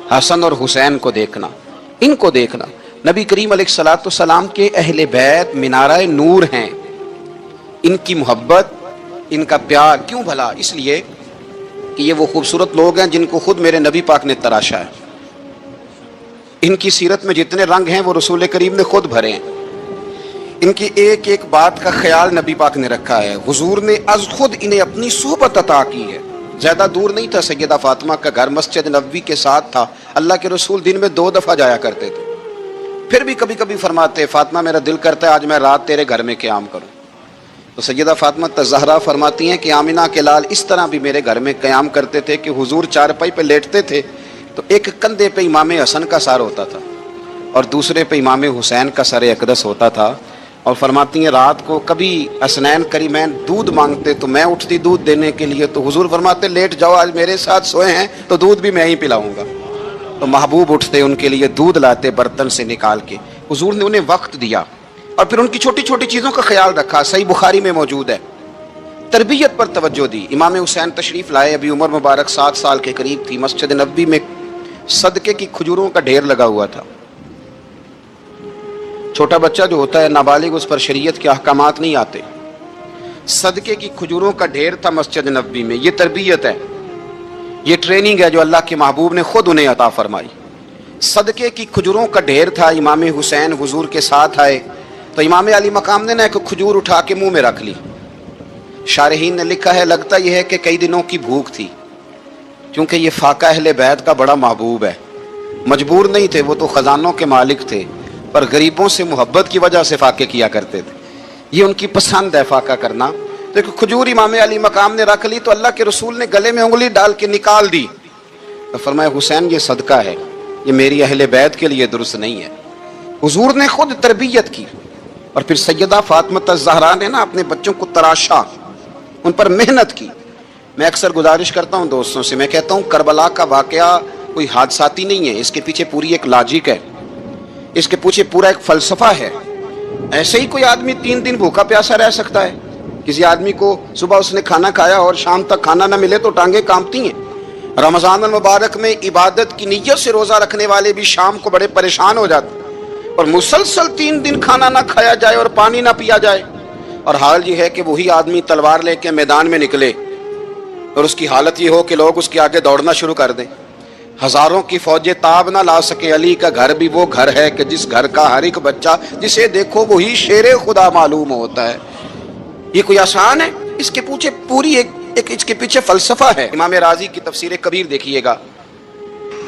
حسن اور حسین کو دیکھنا، ان کو دیکھنا۔ نبی کریم علیہ الصلوۃ والسلام کے اہل بیت مینارہ نور ہیں، ان کی محبت، ان کا پیار کیوں بھلا؟ اس لیے کہ یہ وہ خوبصورت لوگ ہیں جن کو خود میرے نبی پاک نے تراشا ہے، ان کی سیرت میں جتنے رنگ ہیں وہ رسول کریم نے خود بھرے ہیں، ان کی ایک ایک بات کا خیال نبی پاک نے رکھا ہے، حضور نے از خود انہیں اپنی صحبت عطا کی ہے۔ زیادہ دور نہیں تھا سیدہ فاطمہ کا گھر، مسجد نبوی کے ساتھ تھا، اللہ کے رسول دن میں 2 دفعہ جایا کرتے تھے، پھر بھی کبھی کبھی فرماتے فاطمہ میرا دل کرتا ہے آج میں رات تیرے گھر میں قیام کروں، تو سیدہ فاطمہ الزہرا فرماتی ہیں کہ آمنہ کے لال اس طرح بھی میرے گھر میں قیام کرتے تھے کہ حضور چارپائی پہ لیٹتے تھے تو ایک کندھے پہ امام حسن کا سر ہوتا تھا اور دوسرے پہ امام حسین کا سر اقدس ہوتا تھا، اور فرماتی ہیں رات کو کبھی حسنین کریمین دودھ مانگتے تو میں اٹھتی دودھ دینے کے لیے، تو حضور فرماتے لیٹ جاؤ آج میرے ساتھ سوئے ہیں تو دودھ بھی میں ہی پلاؤں گا، تو محبوب اٹھتے ان کے لیے دودھ لاتے برتن سے نکال کے، حضور نے انہیں وقت دیا اور پھر ان کی چھوٹی چھوٹی چیزوں کا خیال رکھا۔ صحیح بخاری میں موجود ہے، تربیت پر توجہ دی۔ امام حسین تشریف لائے، ابھی عمر مبارک 7 سال کے قریب تھی، مسجد نبوی میں صدقے کی کھجوروں کا ڈھیر لگا ہوا تھا۔ چھوٹا بچہ جو ہوتا ہے نابالغ، اس پر شریعت کے احکامات نہیں آتے، صدقے کی کھجوروں کا ڈھیر تھا مسجد نبوی میں۔ یہ تربیت ہے، یہ ٹریننگ ہے جو اللہ کے محبوب نے خود انہیں عطا فرمائی۔ صدقے کی کھجوروں کا ڈھیر تھا، امام حسین حضور کے ساتھ آئے تو امام علی مقام نے ایک کھجور اٹھا کے منہ میں رکھ لی۔ شارحین نے لکھا ہے لگتا یہ ہے کہ کئی دنوں کی بھوک تھی، کیونکہ یہ فاقہ اہل بیت کا بڑا محبوب ہے، مجبور نہیں تھے، وہ تو خزانوں کے مالک تھے، پر غریبوں سے محبت کی وجہ سے فاقے کیا کرتے تھے، یہ ان کی پسند ہے فاقہ کرنا۔ تو ایک کھجور امام علی مقام نے رکھ لی تو اللہ کے رسول نے گلے میں انگلی ڈال کے نکال دی، تو فرمایا حسین یہ صدقہ ہے، یہ میری اہل بیت کے لیے درست نہیں ہے۔ حضور نے خود تربیت کی، اور پھر سیدہ فاطمہ الزہرا نے نا اپنے بچوں کو تراشا، ان پر محنت کی۔ میں اکثر گزارش کرتا ہوں دوستوں سے، میں کہتا ہوں کربلا کا واقعہ کوئی حادثاتی نہیں ہے، اس کے پیچھے پوری ایک لاجک ہے، اس کے پیچھے پورا ایک فلسفہ ہے۔ ایسے ہی کوئی آدمی 3 دن بھوکا پیاسا رہ سکتا ہے؟ کسی آدمی کو صبح اس نے کھانا کھایا اور شام تک کھانا نہ ملے تو ٹانگیں کانپتی ہیں۔ رمضان المبارک میں عبادت کی نیت سے روزہ رکھنے والے بھی شام کو بڑے پریشان ہو جاتے، اور مسلسل 3 دن کھانا نہ کھایا جائے اور پانی نہ پیا جائے، اور حال یہ ہے کہ وہی آدمی تلوار لے کے میدان میں نکلے اور اس کی حالت یہ ہو کہ لوگ اس کے آگے دوڑنا شروع کر دیں، ہزاروں کی فوجیں تاب نہ لا سکے۔ علی کا گھر بھی وہ گھر ہے کہ جس گھر کا ہر ایک بچہ جسے دیکھو وہی شیر خدا معلوم ہوتا ہے۔ یہ کوئی آسان ہے؟ اس کے پیچھے پوری ایک اس کے پیچھے فلسفہ ہے۔ امام راضی کی تفسیر کبیر دیکھیے گا،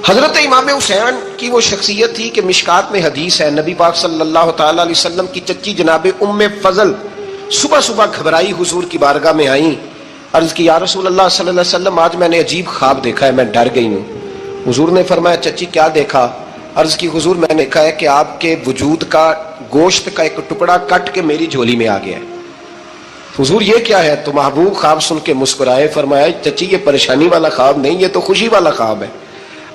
حضرت امام حسین کی وہ شخصیت تھی کہ مشکات میں حدیث ہے، نبی پاک صلی اللہ تعالی علیہ وسلم کی چچی جناب ام فضل صبح صبح گھبرائی حضور کی بارگاہ میں آئیں، عرض کی یا رسول اللہ صلی اللہ علیہ وسلم آج میں نے عجیب خواب دیکھا ہے، میں ڈر گئی ہوں۔ حضور نے فرمایا چچی کیا دیکھا؟ عرض کی حضور میں نے دیکھا ہے کہ آپ کے وجود کا گوشت کا ایک ٹکڑا کٹ کے میری جھولی میں آ گیا ہے۔ حضور یہ کیا ہے؟ تو محبوب خواب سن کے مسکرائے، فرمایا چچی یہ پریشانی والا خواب نہیں، یہ تو خوشی والا خواب ہے۔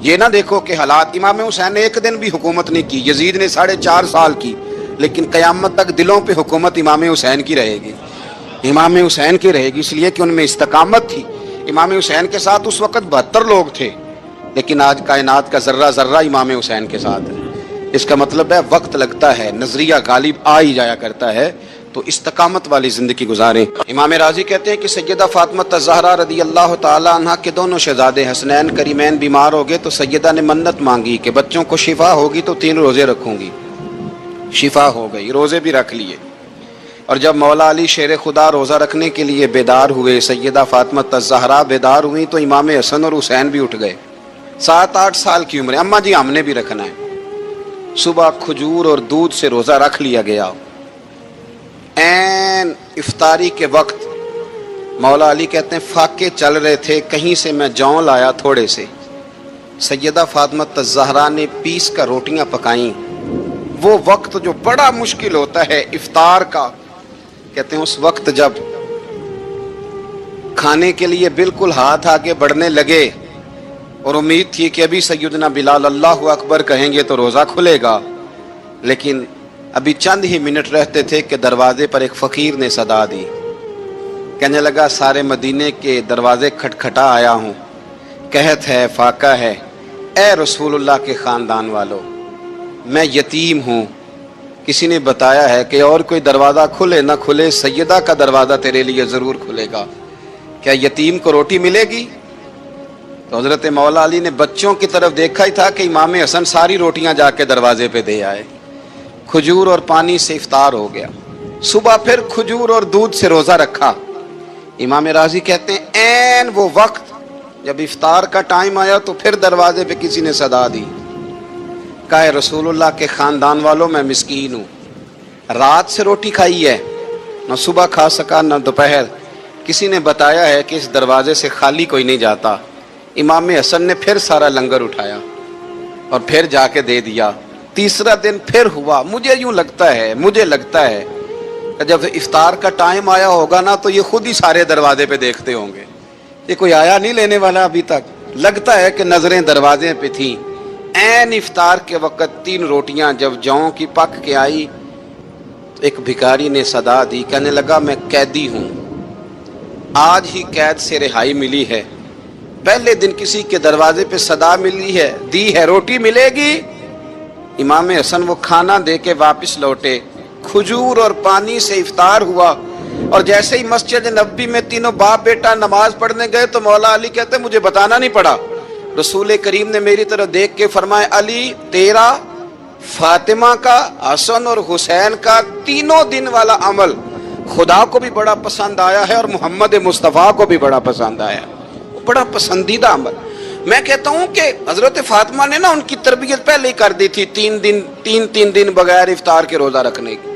یہ نہ دیکھو کہ حالات، امام حسین نے ایک دن بھی حکومت نہیں کی، یزید نے 4.5 سال کی، لیکن قیامت تک دلوں پہ حکومت امام حسین کی رہے گی، امام حسین کی رہے گی، اس لیے کہ ان میں استقامت تھی۔ امام حسین کے ساتھ اس وقت 72 لوگ تھے، لیکن آج کائنات کا ذرہ ذرہ امام حسین کے ساتھ ہے۔ اس کا مطلب ہے وقت لگتا ہے، نظریہ غالب آ ہی جایا کرتا ہے، تو استقامت والی زندگی گزاریں۔ امام راضی کہتے ہیں کہ سیدہ فاطمہ الزہرا رضی اللہ تعالی عنہ کے دونوں شہزادے حسنین کریمین بیمار ہو گئے، تو سیدہ نے منت مانگی کہ بچوں کو شفا ہوگی تو 3 روزے رکھوں گی۔ شفا ہو گئی، روزے بھی رکھ لیے۔ اور جب مولا علی شیر خدا روزہ رکھنے کے لیے بیدار ہوئے، سیدہ فاطمہ الزہرا بیدار ہوئی، تو امام حسن اور حسین بھی اٹھ گئے، 7-8 سال کی عمر، اماں جی ہم نے بھی رکھنا ہے۔ صبح کھجور اور دودھ سے روزہ رکھ لیا گیا۔ این افطاری کے وقت مولا علی کہتے ہیں فاقے چل رہے تھے، کہیں سے میں جوں لایا تھوڑے سے، سیدہ فاطمہ الزہرا نے پیس کر روٹیاں پکائیں۔ وہ وقت جو بڑا مشکل ہوتا ہے افطار کا، کہتے ہیں اس وقت جب کھانے کے لیے بالکل ہاتھ آگے بڑھنے لگے اور امید تھی کہ ابھی سیدنا بلال اللہ اکبر کہیں گے تو روزہ کھلے گا، لیکن ابھی چند ہی منٹ رہتے تھے کہ دروازے پر ایک فقیر نے صدا دی، کہنے لگا سارے مدینے کے دروازے کھٹکھٹا آیا ہوں، قحط ہے، فاقہ ہے، اے رسول اللہ کے خاندان والو، میں یتیم ہوں، کسی نے بتایا ہے کہ اور کوئی دروازہ کھلے نہ کھلے سیدہ کا دروازہ تیرے لیے ضرور کھلے گا، کیا یتیم کو روٹی ملے گی؟ تو حضرت مولا علی نے بچوں کی طرف دیکھا ہی تھا کہ امام حسن ساری روٹیاں جا کے دروازے پہ دے آئے، کھجور اور پانی سے افطار ہو گیا۔ صبح پھر کھجور اور دودھ سے روزہ رکھا۔ امام راضی کہتے ہیں این وہ وقت جب افطار کا ٹائم آیا تو پھر دروازے پہ کسی نے صدا دی، کہا رسول اللہ کے خاندان والوں میں مسکین ہوں، رات سے روٹی کھائی ہے، نہ صبح کھا سکا نہ دوپہر، کسی نے بتایا ہے کہ اس دروازے سے خالی کوئی نہیں جاتا۔ امام حسن نے پھر سارا لنگر اٹھایا اور پھر جا کے دے دیا۔ تیسرا دن پھر ہوا۔ مجھے لگتا ہے کہ جب افطار کا ٹائم آیا ہوگا نا تو یہ خود ہی سارے دروازے پہ دیکھتے ہوں گے، یہ کوئی آیا نہیں لینے والا ابھی تک، لگتا ہے کہ نظریں دروازے پہ تھیں۔ این افطار کے وقت 3 روٹیاں جب جوں کی پک کے آئی تو ایک بھکاری نے صدا دی، کہنے لگا میں قیدی ہوں، آج ہی قید سے رہائی ملی ہے، پہلے دن کسی کے دروازے پہ صدا ملی ہے، دی ہے روٹی ملے گی۔ امام حسن وہ کھانا دے کے واپس لوٹے، کھجور اور پانی سے افطار ہوا، اور جیسے ہی مسجد نبوی میں تینوں باپ بیٹا نماز پڑھنے گئے تو مولا علی کہتے مجھے بتانا نہیں پڑا، رسول کریم نے میری طرف دیکھ کے فرمایا علی تیرا، فاطمہ کا، حسن اور حسین کا 3 دن والا عمل خدا کو بھی بڑا پسند آیا ہے اور محمد مصطفیٰ کو بھی بڑا پسند آیا، بڑا پسندیدہ عمل۔ میں کہتا ہوں کہ حضرت فاطمہ نے نا ان کی تربیت پہلے ہی کر دی تھی، 3 دن بغیر افطار کے روزہ رکھنے کی،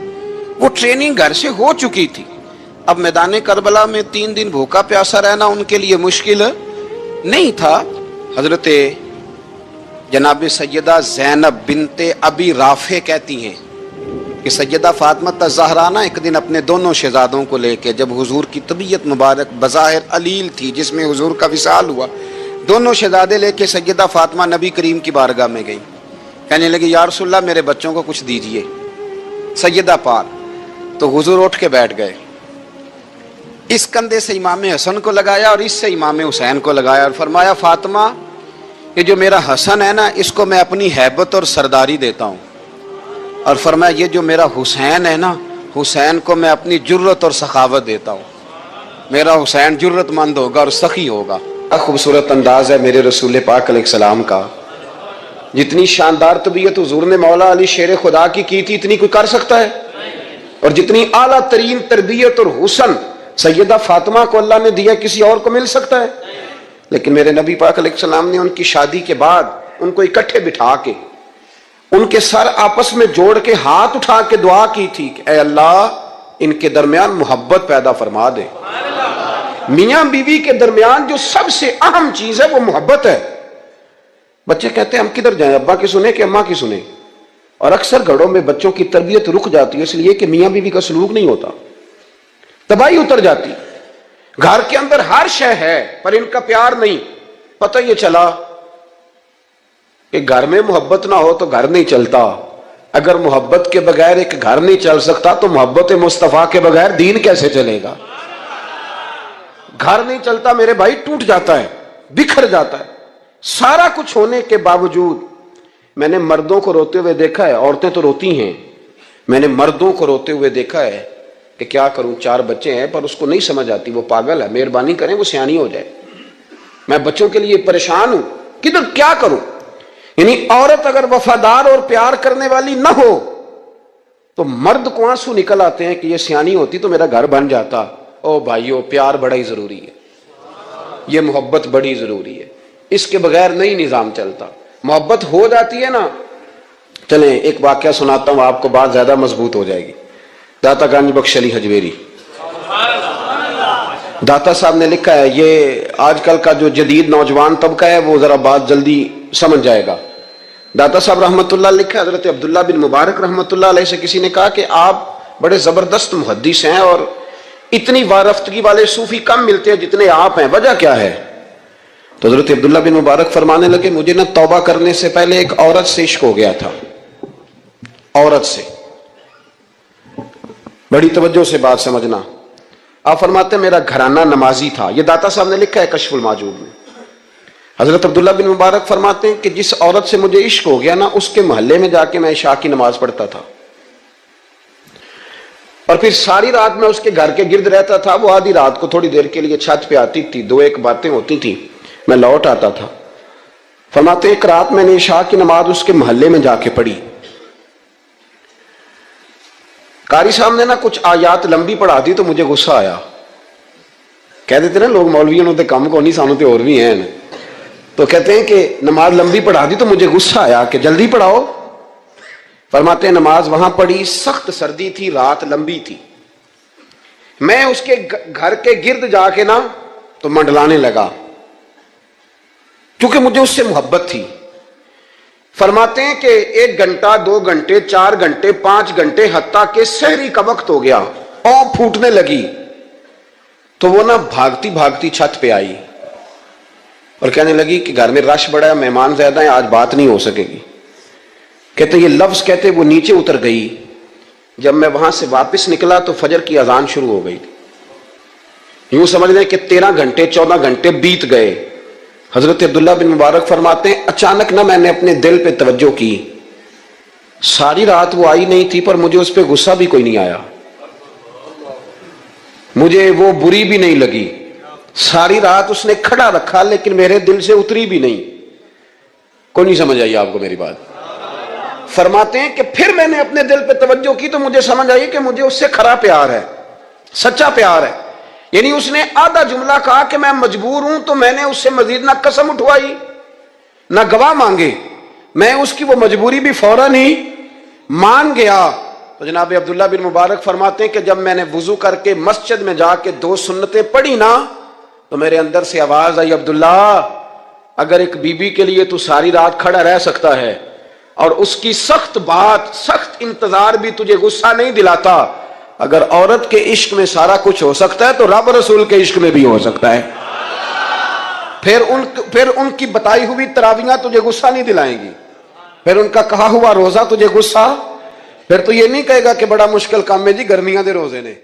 وہ ٹریننگ گھر سے ہو چکی تھی۔ اب میدان کربلا میں 3 دن بھوکا پیاسا رہنا ان کے لیے مشکل نہیں تھا۔ حضرت جناب سیدہ زینب بنت ابی رافع کہتی ہیں کہ سیدہ فاطمہ الزہرا نا ایک دن اپنے دونوں شہزادوں کو لے کے، جب حضور کی طبیعت مبارک بظاہر علیل تھی جس میں حضور کا وصال ہوا، دونوں شہزادے لے کے سیدہ فاطمہ نبی کریم کی بارگاہ میں گئی، کہنے لگی یا رسول اللہ میرے بچوں کو کچھ دیجئے سیدہ پاک، تو حضور اٹھ کے بیٹھ گئے، اس کندھے سے امام حسن کو لگایا اور اس سے امام حسین کو لگایا اور فرمایا فاطمہ یہ جو میرا حسن ہے نا اس کو میں اپنی ہیبت اور سرداری دیتا ہوں، اور فرمایا یہ جو میرا حسین ہے نا حسین کو میں اپنی جرت اور سخاوت دیتا ہوں، میرا حسین جرت مند ہوگا اور سخی ہوگا۔ خوبصورت انداز ہے میرے رسول پاک علیہ السلام کا، جتنی شاندار طبیعت حضور نے مولا علی شیر خدا کی تھی اتنی کوئی کر سکتا ہے، اور جتنی اعلیٰ ترین تربیت اور حسن سیدہ فاطمہ کو اللہ نے دیا کسی اور کو مل سکتا ہے؟ لیکن میرے نبی پاک علیہ السلام نے ان کی شادی کے بعد ان کو اکٹھے بٹھا کے ان کے سر آپس میں جوڑ کے ہاتھ اٹھا کے دعا کی تھی کہ اے اللہ ان کے درمیان محبت پیدا فرما دے۔ میاں بیوی کے درمیان جو سب سے اہم چیز ہے وہ محبت ہے۔ بچے کہتے ہیں ہم کدھر جائیں، ابا کی سنیں کہ اماں کی سنیں، اور اکثر گھروں میں بچوں کی تربیت رک جاتی ہے اس لیے کہ میاں بیوی کا سلوک نہیں ہوتا، تباہی اتر جاتی۔ گھر کے اندر ہر شے ہے پر ان کا پیار نہیں، پتہ یہ چلا کہ گھر میں محبت نہ ہو تو گھر نہیں چلتا. اگر محبت کے بغیر ایک گھر نہیں چل سکتا تو محبت مصطفیٰ کے بغیر دین کیسے چلے گا؟ گھر نہیں چلتا میرے بھائی، ٹوٹ جاتا ہے، بکھر جاتا ہے. سارا کچھ ہونے کے باوجود میں نے مردوں کو روتے ہوئے دیکھا ہے. عورتیں تو روتی ہیں، میں نے مردوں کو روتے ہوئے دیکھا ہے کہ کیا کروں، 4 بچے ہیں پر اس کو نہیں سمجھ آتی، وہ پاگل ہے، مہربانی کریں وہ سیانی ہو جائے. میں بچوں کے لیے پریشان ہوں، کدھر کیا کروں. یعنی عورت اگر وفادار اور پیار کرنے والی نہ ہو تو مرد کو آنسو نکل آتے ہیں کہ یہ سیانی ہوتی تو میرا گھر بن جاتا. او بھائیو، پیار بڑا ہی ضروری ہے، یہ محبت بڑی ضروری ہے، اس کے بغیر نہیں نظام چلتا. محبت ہو جاتی ہے نا. چلیں ایک واقعہ سناتا ہوں آپ کو، بات زیادہ مضبوط ہو جائے گی. داتا گنج بخش علی حجویری داتا صاحب نے لکھا ہے، یہ آج کل کا جو جدید نوجوان طبقہ ہے وہ ذرا بات جلدی سمجھ جائے گا. داتا صاحب رحمت اللہ لکھا ہے، حضرت عبداللہ بن مبارک رحمت اللہ علیہ سے کسی نے کہا کہ آپ بڑے زبردست محدث ہیں اور اتنی وارفتگی والے صوفی کم ملتے ہیں جتنے آپ ہیں، وجہ کیا ہے؟ تو حضرت عبداللہ بن مبارک فرمانے لگے، مجھے نہ توبہ کرنے سے پہلے ایک عورت سے عشق ہو گیا تھا. عورت سے. بڑی توجہ سے بات سمجھنا. آپ فرماتے ہیں میرا گھرانہ نمازی تھا. یہ داتا صاحب نے لکھا ہے کشف الماجوب میں. حضرت عبداللہ بن مبارک فرماتے ہیں کہ جس عورت سے مجھے عشق ہو گیا نا، اس کے محلے میں جا کے میں عشاء کی نماز پڑھتا تھا اور پھر ساری رات میں اس کے گھر کے گرد رہتا تھا. وہ آدھی رات کو تھوڑی دیر کے لیے چھت پہ آتی تھی، 2-1 باتیں ہوتی تھی، میں لوٹ آتا تھا. فرماتے ہیں ایک رات میں نے عشاء کی نماز اس کے محلے میں جا کے پڑھی. قاری صاحب نے نا کچھ آیات لمبی پڑھا دی تو مجھے غصہ آیا. کہہ دیتے نا لوگ مولویوں نے کام کو نہیں، سانو تے اور بھی ہیں. تو کہتے ہیں کہ نماز لمبی پڑھا دی تو مجھے غصہ آیا کہ جلدی پڑھاؤ. فرماتے ہیں نماز وہاں پڑھی، سخت سردی تھی، رات لمبی تھی. میں اس کے گھر کے گرد جا کے نا تو منڈلانے لگا کیونکہ مجھے اس سے محبت تھی. فرماتے ہیں کہ 1 گھنٹہ 2 گھنٹے 4 گھنٹے 5 گھنٹے حتیٰ کہ سحری کا وقت ہو گیا، اونگ پھوٹنے لگی. تو وہ نا بھاگتی بھاگتی چھت پہ آئی اور کہنے لگی کہ گھر میں رش بڑا ہے، مہمان زیادہ ہیں، آج بات نہیں ہو سکے گی. کہتے یہ لفظ کہتے وہ نیچے اتر گئی. جب میں وہاں سے واپس نکلا تو فجر کی اذان شروع ہو گئی تھی. یوں سمجھ لیں کہ 13 گھنٹے 14 گھنٹے بیت گئے. حضرت عبداللہ بن مبارک فرماتے ہیں اچانک نہ میں نے اپنے دل پہ توجہ کی. ساری رات وہ آئی نہیں تھی پر مجھے اس پہ غصہ بھی کوئی نہیں آیا، مجھے وہ بری بھی نہیں لگی. ساری رات اس نے کھڑا رکھا لیکن میرے دل سے اتری بھی نہیں. کوئی نہیں سمجھ آئی آپ کو میری بات؟ فرماتے ہیں کہ پھر میں نے اپنے دل پہ توجہ کی تو مجھے سمجھ آئی کہ مجھے اس سے کھرا پیار ہے، سچا پیار ہے. یعنی اس نے آدھا جملہ کہا کہ میں مجبور ہوں تو میں نے اس سے مزید نہ قسم اٹھوائی نہ گواہ مانگے، میں اس کی وہ مجبوری بھی فوراً ہی مان گیا. تو جناب عبداللہ بن مبارک فرماتے ہیں کہ جب میں نے وضو کر کے مسجد میں جا کے 2 سنتیں پڑھی نا تو میرے اندر سے آواز آئی، عبداللہ اگر ایک بی بی کے لیے تو ساری رات کھڑا رہ سکتا ہے اور اس کی سخت بات سخت انتظار بھی تجھے غصہ نہیں دلاتا، اگر عورت کے عشق میں سارا کچھ ہو سکتا ہے تو رب رسول کے عشق میں بھی ہو سکتا ہے. پھر ان کی بتائی ہوئی تراویحاں تجھے غصہ نہیں دلائیں گی، پھر ان کا کہا ہوا روزہ تجھے غصہ، پھر تو یہ نہیں کہے گا کہ بڑا مشکل کام ہے جی گرمیاں دے روزے نے.